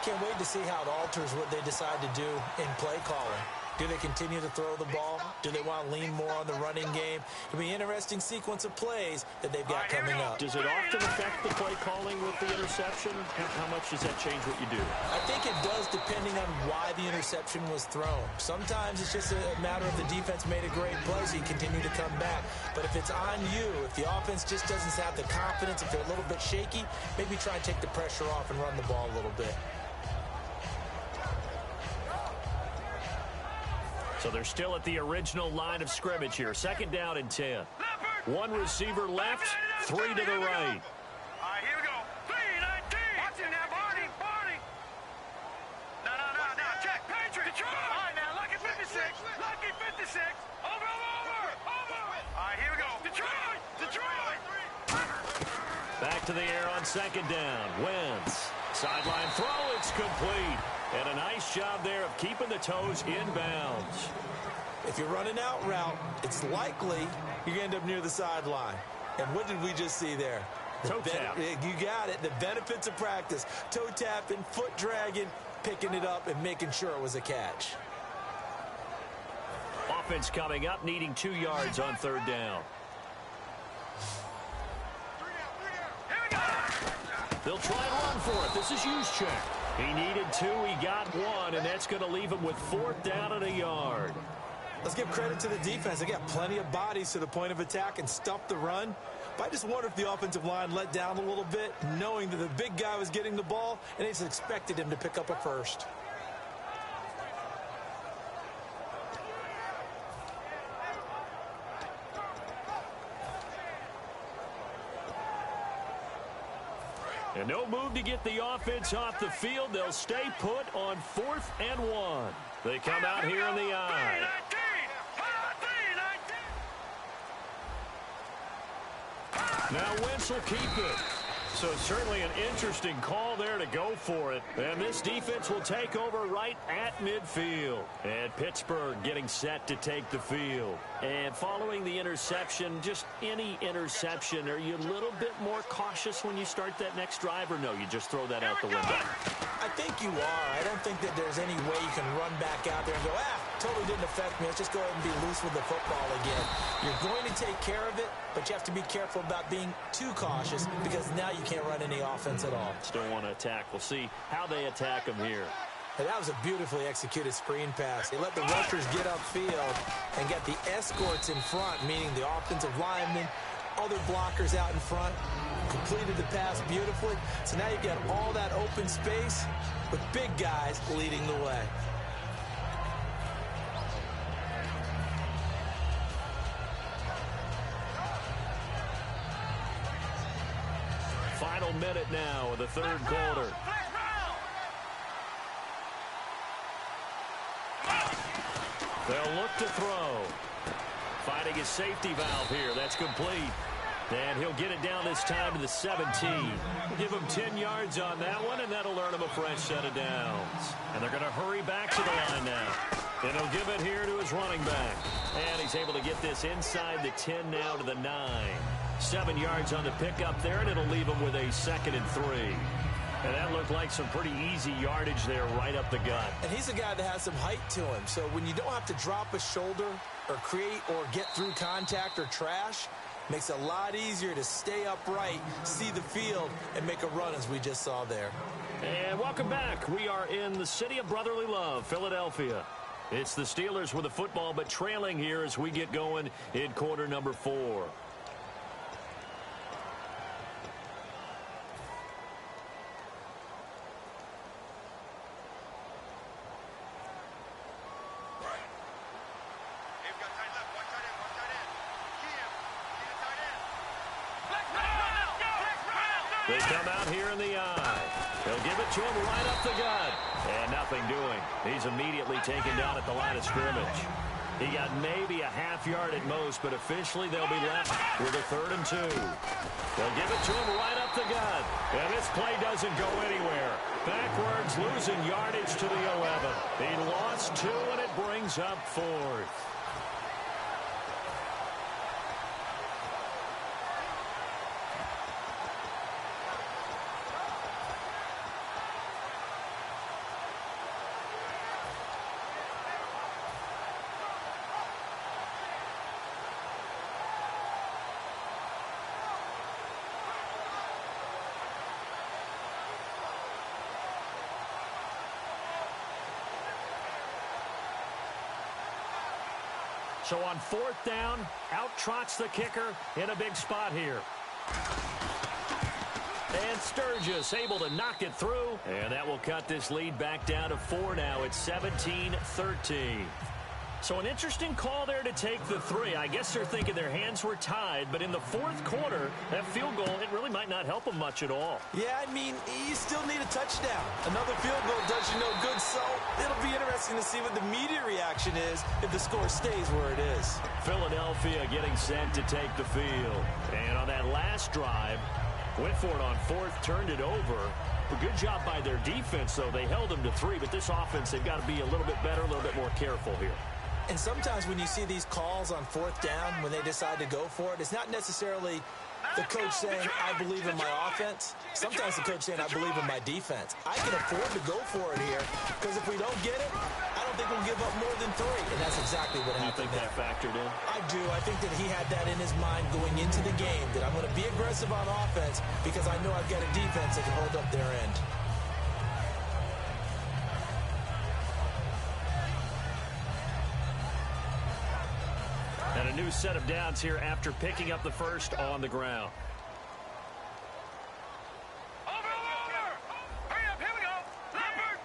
Can't wait to see how it alters what they decide to do in play calling. Do they continue to throw the ball? Do they want to lean more on the running game? It'll be an interesting sequence of plays that they've got coming up. Does it often affect the play calling with the interception? How much does that change what you do? I think it does depending on why the interception was thrown. Sometimes it's just a matter of the defense made a great play, so you continue to come back. But if it's on you, if the offense just doesn't have the confidence, if they're a little bit shaky, maybe try and take the pressure off and run the ball a little bit. So they're still at the original line of scrimmage here. 2nd down and 10. One receiver left, 3 to the right. All right, here we go. 3-19. Watch it now, Barney. No, check. Patriot. Detroit. All right, now, Lucky 56. Lucky 56. Over. All right, here we go. Detroit. Back to the air on 2nd down. Wentz. Sideline throw. It's complete. And a nice job there of keeping the toes inbounds. If you're running out route, it's likely you're going to end up near the sideline. And what did we just see there? Toe tap. You got it. The benefits of practice. Toe tapping, foot dragging, picking it up, and making sure it was a catch. Offense coming up, needing 2 yards on 3rd down. They'll try and run for it. This is Juszczyk. He needed 2, he got 1, and that's going to leave him with 4th down and a yard. Let's give credit to the defense. They got plenty of bodies to the point of attack and stuff the run. But I just wonder if the offensive line let down a little bit, knowing that the big guy was getting the ball, and they just expected him to pick up a first. And no move to get the offense off the field. They'll stay put on 4th and 1. They come out here in the eye. Now Wentz will keep it. So certainly an interesting call there to go for it. And this defense will take over right at midfield. And Pittsburgh getting set to take the field. And following the interception, just any interception, are you a little bit more cautious when you start that next drive, or no, you just throw that out the window? I think you are. I don't think that there's any way you can run back out there and go, totally didn't affect me. Let's just go ahead and be loose with the football again. You're going to take care of it, but you have to be careful about being too cautious because now you can't run any offense at all. Still want to attack. We'll see how they attack them here. And that was a beautifully executed screen pass. They let the rushers get upfield and got the escorts in front, meaning the offensive linemen, other blockers out in front, completed the pass beautifully. So now you've got all that open space with big guys leading the way. Final minute now of the 3rd quarter. They'll look to throw. Finding his safety valve here. That's complete. And he'll get it down this time to the 17. We'll give him 10 yards on that one, and that'll earn him a fresh set of downs. And they're going to hurry back to the line now. And he'll give it here to his running back. And he's able to get this inside the 10 now to the 9. 7 yards on the pickup there, and it'll leave him with a 2nd and 3. And that looked like some pretty easy yardage there right up the gut. And he's a guy that has some height to him. So when you don't have to drop a shoulder or create or get through contact or trash, makes it a lot easier to stay upright, see the field, and make a run as we just saw there. And welcome back. We are in the city of brotherly love, Philadelphia. It's the Steelers with the football, but trailing here as we get going in quarter number 4. They come out here in the eye. They'll give it to him right up the gut. And nothing doing. He's immediately taken down at the line of scrimmage. He got maybe a half yard at most, but officially they'll be left with a 3rd and 2. They'll give it to him right up the gut. And this play doesn't go anywhere. Backwards, losing yardage to the 11. He lost 2, and it brings up 4th. So on 4th down, out trots the kicker in a big spot here. And Sturgis able to knock it through. And that will cut this lead back down to 4 now. It's 17-13. So an interesting call there to take the 3. I guess they're thinking their hands were tied, but in the 4th quarter, that field goal, it really might not help them much at all. Yeah, I mean, you still need a touchdown. Another field goal does you no good, so it'll be interesting to see what the media reaction is if the score stays where it is. Philadelphia getting set to take the field. And on that last drive, went for it on 4th, turned it over. A good job by their defense, though. They held them to 3, but this offense, they've got to be a little bit better, a little bit more careful here. And sometimes when you see these calls on 4th down, when they decide to go for it, it's not necessarily the coach saying, I believe in my offense. Sometimes the coach saying, I believe in my defense. I can afford to go for it here, because if we don't get it, I don't think we'll give up more than 3. And that's exactly what happened. You think that factored in? I do. I think that he had that in his mind going into the game, that I'm going to be aggressive on offense because I know I've got a defense that can hold up their end. And a new set of downs here after picking up the first on the ground. Over! Hurry up, here we go! Leopard!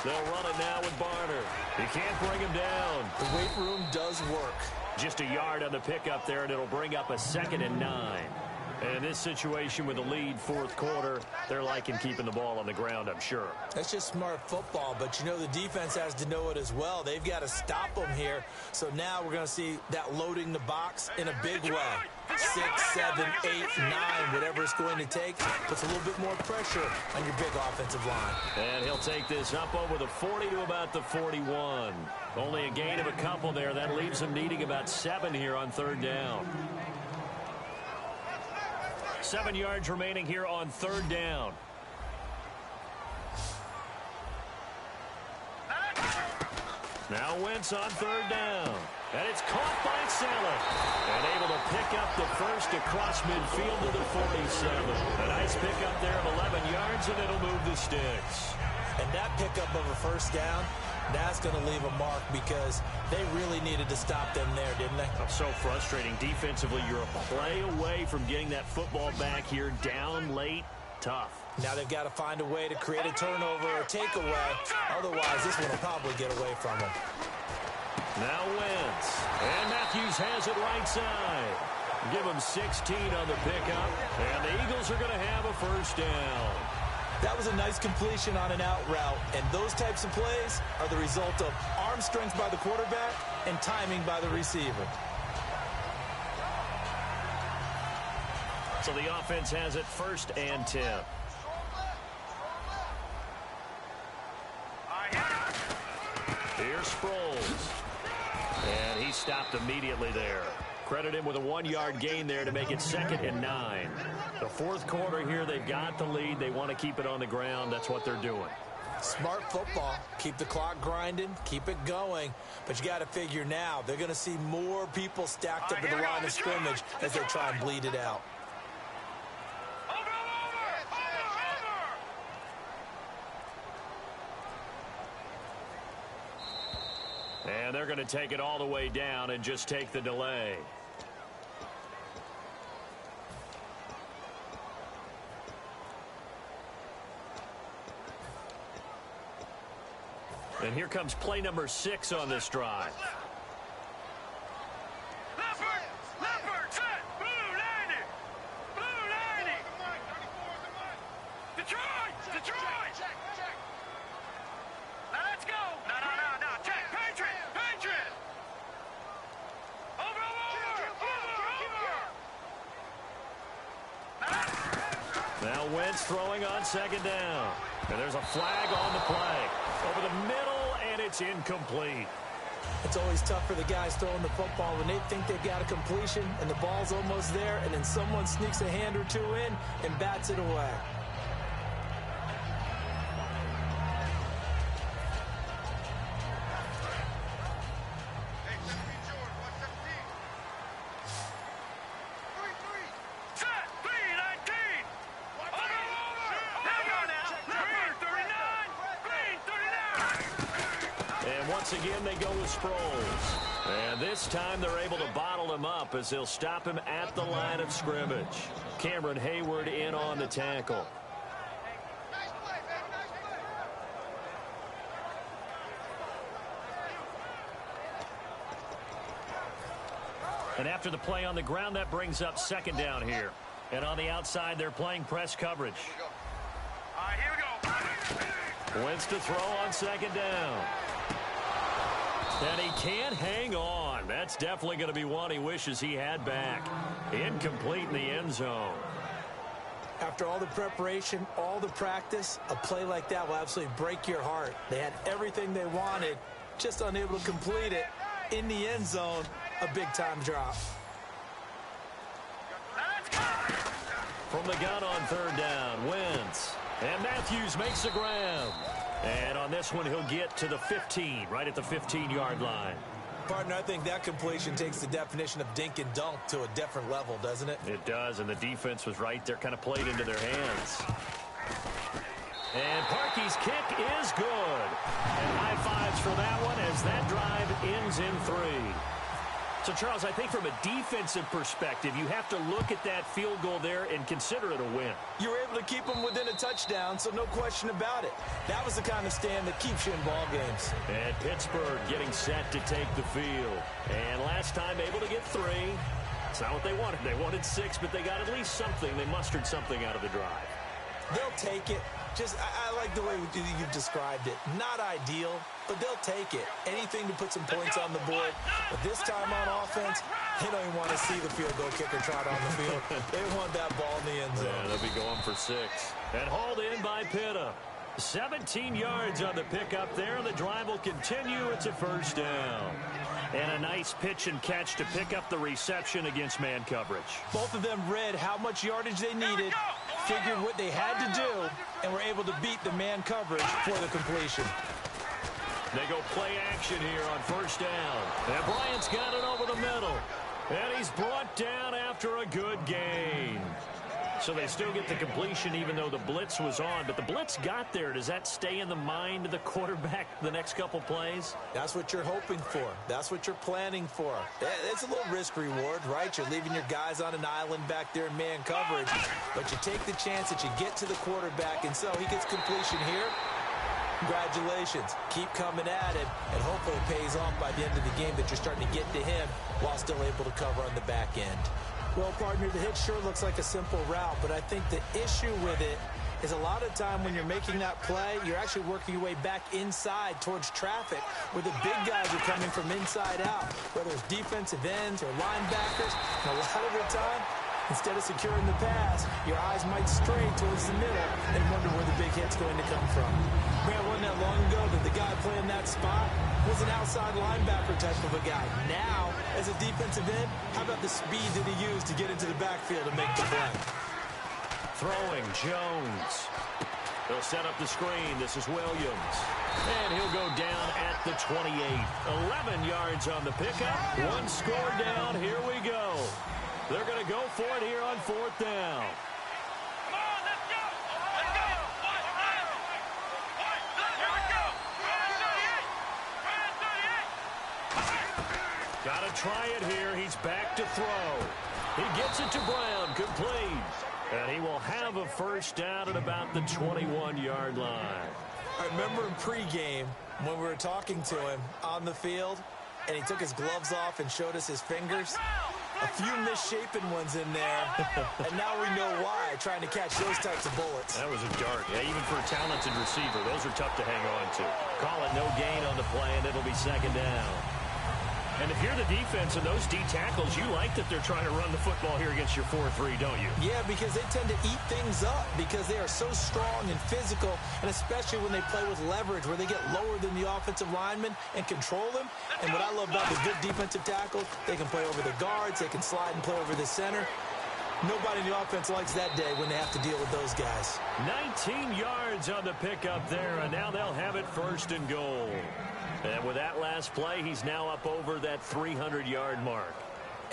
They'll run it now with Barner. You can't bring him down. The weight room does work. Just a yard on the pickup there, and it'll bring up a 2nd and 9. And in this situation with the lead 4th quarter, they're liking keeping the ball on the ground, I'm sure. That's just smart football, but you know the defense has to know it as well. They've got to stop them here. So now we're going to see that loading the box in a big way. 6, 7, 8, 9, whatever it's going to take, puts a little bit more pressure on your big offensive line. And he'll take this up over the 40 to about the 41. Only a gain of a couple there. That leaves him needing about 7 here on 3rd down. 7 yards remaining here on 3rd down. Now Wentz on 3rd down. And it's caught by Saleh. And able to pick up the first across midfield to the 47. A nice pickup there of 11 yards, and it'll move the sticks. And that pickup of a 1st down, that's going to leave a mark because they really needed to stop them there, didn't they? So frustrating. Defensively, you're a play away from getting that football back here down late. Tough. Now they've got to find a way to create a turnover or takeaway. Otherwise, this one will probably get away from them. Now Wentz. And Matthews has it right side. Give him 16 on the pickup. And the Eagles are going to have a 1st down. That was a nice completion on an out route, and those types of plays are the result of arm strength by the quarterback and timing by the receiver. So the offense has it 1st and 10. Here's Sproles. And he stopped immediately there. Credit him with a 1-yard gain there to make it 2nd and 9. The 4th quarter here, they've got the lead. They want to keep it on the ground. That's what they're doing. Smart football. Keep the clock grinding. Keep it going. But you got to figure now, they're going to see more people stacked up at the line of scrimmage as they try and bleed it out. And they're going to take it all the way down and just take the delay. And here comes play number 6 on this drive. Leopard, set, blue 90. Blue 90. Detroit. Now let's go. No. Check, Patriot. Over. Now Wentz throwing on 2nd down. And there's a flag on the play. Over the middle, and it's incomplete. It's always tough for the guys throwing the football when they think they've got a completion and the ball's almost there, and then someone sneaks a hand or 2 in and bats it away. And once again, they go with Sproles. And this time they're able to bottle him up as they'll stop him at the line of scrimmage. Cameron Hayward in on the tackle. And after the play on the ground, that brings up second down here. And on the outside, they're playing press coverage. All right, here we go. Wentz to throw on second down. And he can't hang on. That's definitely going to be one he wishes he had back. Incomplete in the end zone. After all the preparation, all the practice, a play like that will absolutely break your heart. They had everything they wanted, just unable to complete it. In the end zone, a big-time drop. From the gun on third down, Wentz. And Matthews makes the ground. And on this one, he'll get to the 15, right at the 15-yard line. Partner, I think that completion takes the definition of dink and dunk to a different level, doesn't it? It does, and the defense was right there, kind of played into their hands. And Parkey's kick is good. And high fives for that one as that drive ends in 3. So, Charles, I think from a defensive perspective, you have to look at that field goal there and consider it a win. You were able to keep them within a touchdown, so no question about it. That was the kind of stand that keeps you in ball games. And Pittsburgh getting set to take the field. And last time able to get 3. It's not what they wanted. They wanted 6, but they got at least something. They mustered something out of the drive. They'll take it. I like the way you've described it. Not ideal, but they'll take it. Anything to put some points on the board. But this time on offense, they don't even want to see the field goal kicker trot on the field. They want that ball in the end zone. Yeah, they'll be going for 6. And hauled in by Pitta. 17 yards on the pickup there. The drive will continue. It's a first down. And a nice pitch and catch to pick up the reception against man coverage. Both of them read how much yardage they needed, figured what they had to do, and were able to beat the man coverage for the completion. They go play action here on first down. And Bryant's got it over the middle. And he's brought down after a good gain. So they still get the completion even though the blitz was on. But the blitz got there. Does that stay in the mind of the quarterback the next couple plays? That's what you're hoping for. That's what you're planning for. It's a little risk reward, right? You're leaving your guys on an island back there in man coverage. But you take the chance that you get to the quarterback. And so he gets completion here. Congratulations. Keep coming at it. And hopefully it pays off by the end of the game that you're starting to get to him while still able to cover on the back end. Well, partner, the hit sure looks like a simple route, but I think the issue with it is a lot of time when you're making that play, you're actually working your way back inside towards traffic where the big guys are coming from inside out, whether it's defensive ends or linebackers. And a lot of the time, instead of securing the pass, your eyes might stray towards the middle and wonder where the big hit's going to come from. Man, it wasn't that long ago that the guy playing that spot was an outside linebacker type of a guy. Now, as a defensive end, how about the speed that he used to get into the backfield and make the play? Throwing, Jones. They'll set up the screen. This is Williams. And he'll go down at the 28. 11 yards on the pickup. One score down. Here we go. They're going to go for it here on fourth down. Come on, let's go. Let's go. Here we go. Ryan 38. Got to try it here. He's back to throw. He gets it to Brown. Complete. And he will have a first down at about the 21-yard line. I remember in pregame when we were talking to him on the field, and he took his gloves off and showed us his fingers. A few misshapen ones in there, and now we know why, trying to catch those types of bullets. That was a dart. Yeah, even for a talented receiver, those are tough to hang on to. Call it no gain on the play, and it'll be second down. And if you're the defense and those D tackles, you like that they're trying to run the football here against your 4-3, don't you? Yeah, because they tend to eat things up because they are so strong and physical, and especially when they play with leverage where they get lower than the offensive linemen and control them. And what I love about the good defensive tackles, they can play over the guards, they can slide and play over the center. Nobody in the offense likes that day when they have to deal with those guys. 19 yards on the pickup there, and now they'll have it first and goal. And with that last play, he's now up over that 300-yard mark.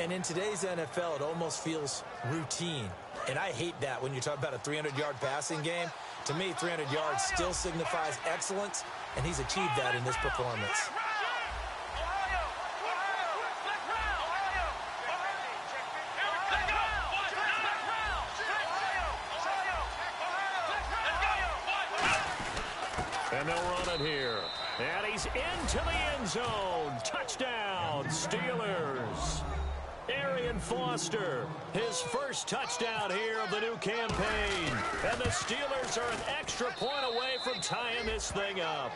And in today's NFL, it almost feels routine. And I hate that when you talk about a 300-yard passing game. To me, 300 yards still signifies excellence, and he's achieved that in this performance. And they'll run it here. And he's into the end zone. Touchdown, Steelers. Arian Foster, his first touchdown here of the new campaign. And the Steelers are an extra point away from tying this thing up.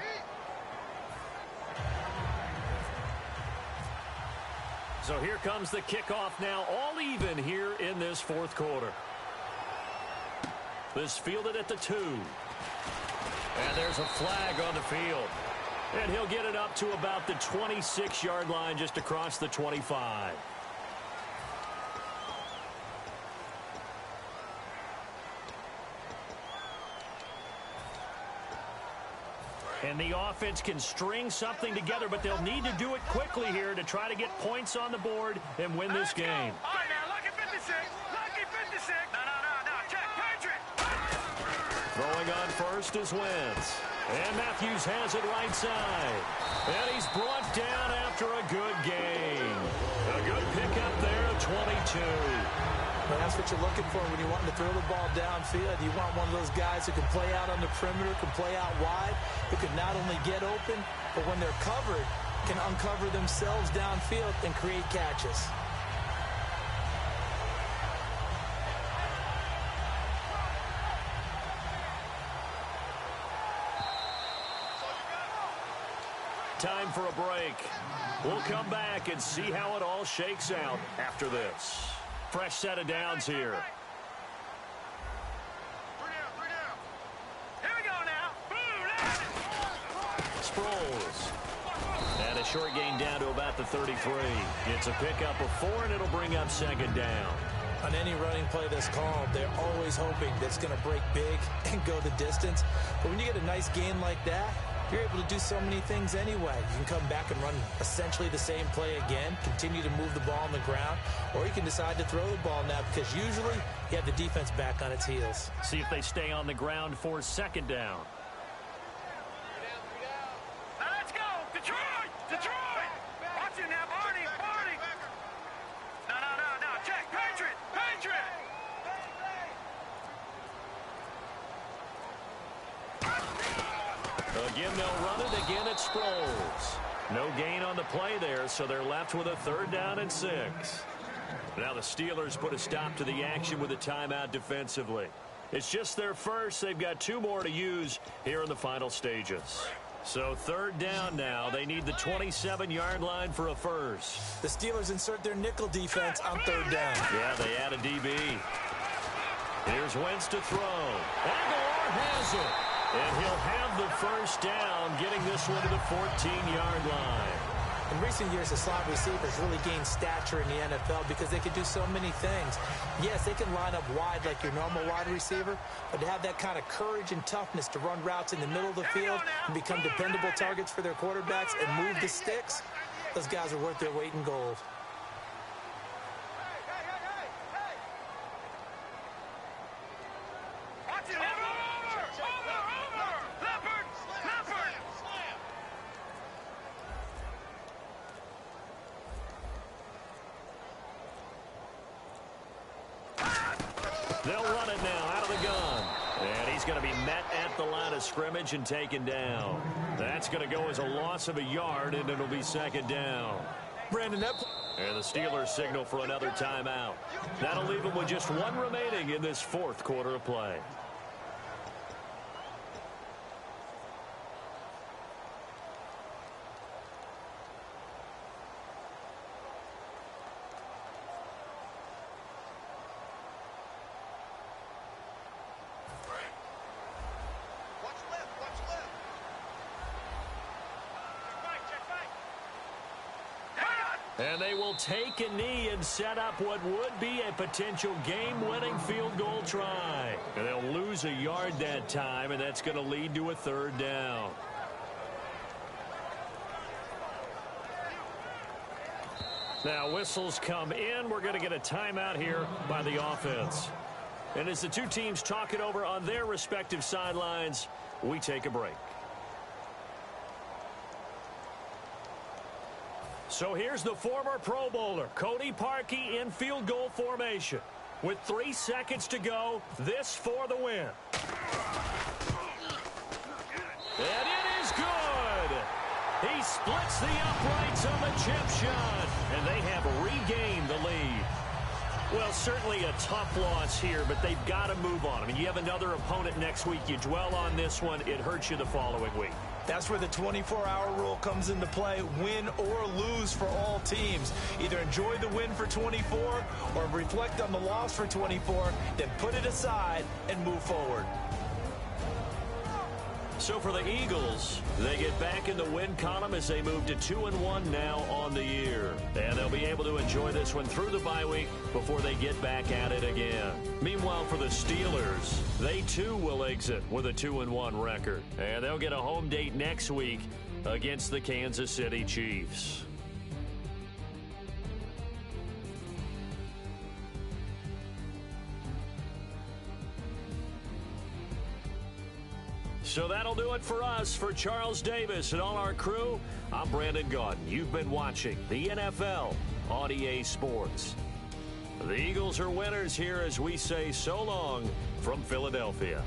So here comes the kickoff now, all even here in this fourth quarter. This fielded at the 2. And there's a flag on the field. And he'll get it up to about the 26-yard line, just across the 25. And the offense can string something together, but they'll need to do it quickly here to try to get points on the board and win this game. All right, now, lucky 56. Lucky 56. No. Check. Patriot. Throwing on first is Wentz. And Matthews has it right side. And he's brought down after a good game. A good pickup there of 22. Well, that's what you're looking for when you want to throw the ball downfield. You want one of those guys who can play out on the perimeter, can play out wide, who can not only get open, but when they're covered, can uncover themselves downfield and create catches. Time for a break. We'll come back and see how it all shakes out after this. Fresh set of downs here. 3 down. Here we go now. Boom. Sproles. And a short gain down to about the 33. It's a pickup of 4, and it'll bring up second down. On any running play that's called, they're always hoping that it's going to break big and go the distance. But when you get a nice gain like that, you're able to do so many things anyway. You can come back and run essentially the same play again, continue to move the ball on the ground, or you can decide to throw the ball now because usually you have the defense back on its heels. See if they stay on the ground for second down. Now let's go. Detroit. Watch it now, Barney. No. Check. Patriot. Again, they'll run it. Again, it's Sproles. No gain on the play there, so they're left with a 3rd down and 6. Now the Steelers put a stop to the action with a timeout defensively. It's just their first. They've got 2 more to use here in the final stages. So 3rd down now. They need the 27-yard line for a first. The Steelers insert their nickel defense on 3rd down. Yeah, they add a DB. Here's Wentz to throw. Aguilar has it. And he'll have the first down, getting this one to the 14-yard line. In recent years, the slot receivers really gained stature in the NFL because they can do so many things. Yes, they can line up wide like your normal wide receiver, but to have that kind of courage and toughness to run routes in the middle of the field and become dependable targets for their quarterbacks and move the sticks, those guys are worth their weight in gold. They'll run it now out of the gun. And he's going to be met at the line of scrimmage and taken down. That's going to go as a loss of a yard, and it'll be second down. Brandon, and the Steelers signal for another timeout. That'll leave them with just 1 remaining in this 4th quarter of play. And they will take a knee and set up what would be a potential game-winning field goal try. And they'll lose a yard that time, and that's going to lead to a 3rd down. Now, whistles come in. We're going to get a timeout here by the offense. And as the 2 teams talk it over on their respective sidelines, we take a break. So here's the former Pro Bowler, Cody Parkey, in field goal formation. With 3 seconds to go, this for the win. And He splits the uprights on the chip shot, and they have regained the lead. Well, certainly a tough loss here, but they've got to move on. I mean, you have another opponent next week. You dwell on this one, it hurts you the following week. That's where the 24-hour rule comes into play, win or lose for all teams. Either enjoy the win for 24 or reflect on the loss for 24, then put it aside and move forward. So for the Eagles, they get back in the win column as they move to 2-1 now on the year. And they'll be able to enjoy this one through the bye week before they get back at it again. Meanwhile, for the Steelers, they too will exit with a 2-1 record. And they'll get a home date next week against the Kansas City Chiefs. So that'll do it for us. For Charles Davis and all our crew, I'm Brandon Gaudin. You've been watching the NFL on EA Sports. The Eagles are winners here as we say so long from Philadelphia.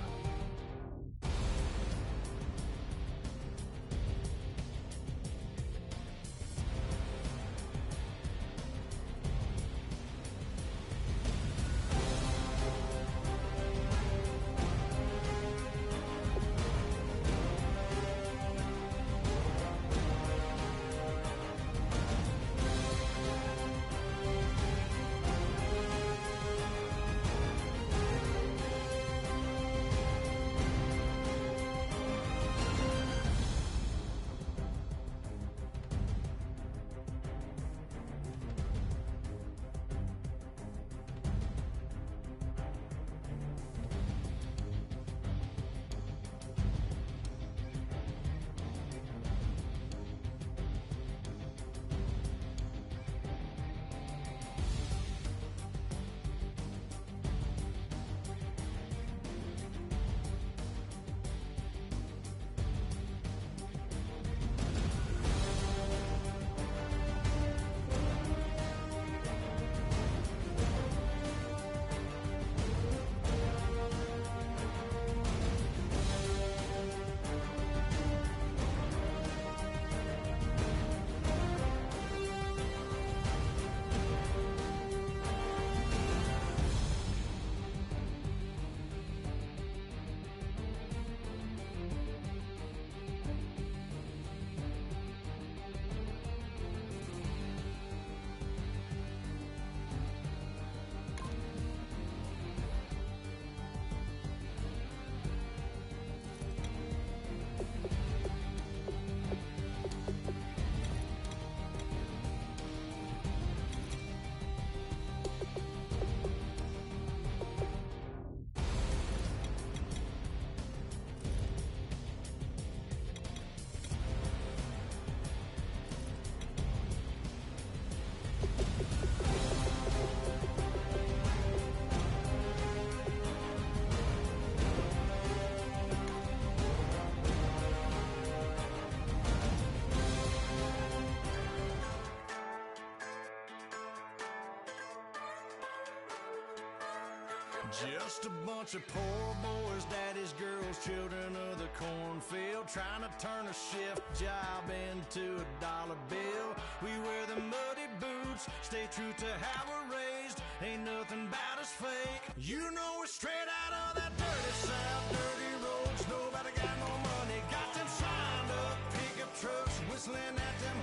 Just a bunch of poor boys, daddies, girls, children of the cornfield, trying to turn a shift job into a dollar bill. We wear the muddy boots, stay true to how we're raised. Ain't nothing about us fake. You know we're straight out of that dirty south, dirty roads. Nobody got no money, got them signed up pickup trucks, whistling at them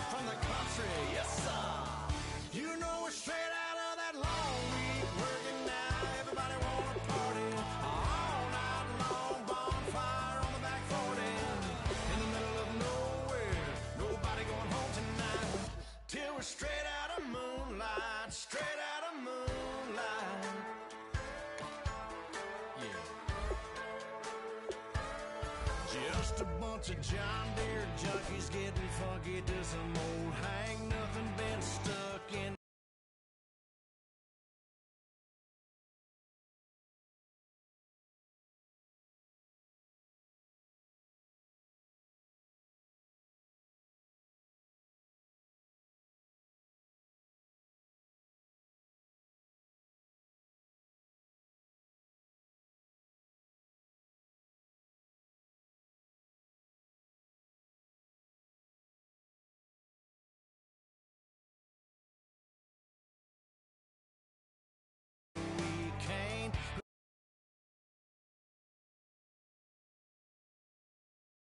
from the country. Yes, sir. You know we're straight out of that long week working now. Everybody wanna party all night long, bonfire on the back 40 in the middle of nowhere. Nobody going home tonight till we're straight out of moonlight, straight out of moonlight. Yeah. Just a bunch of John Deere junkies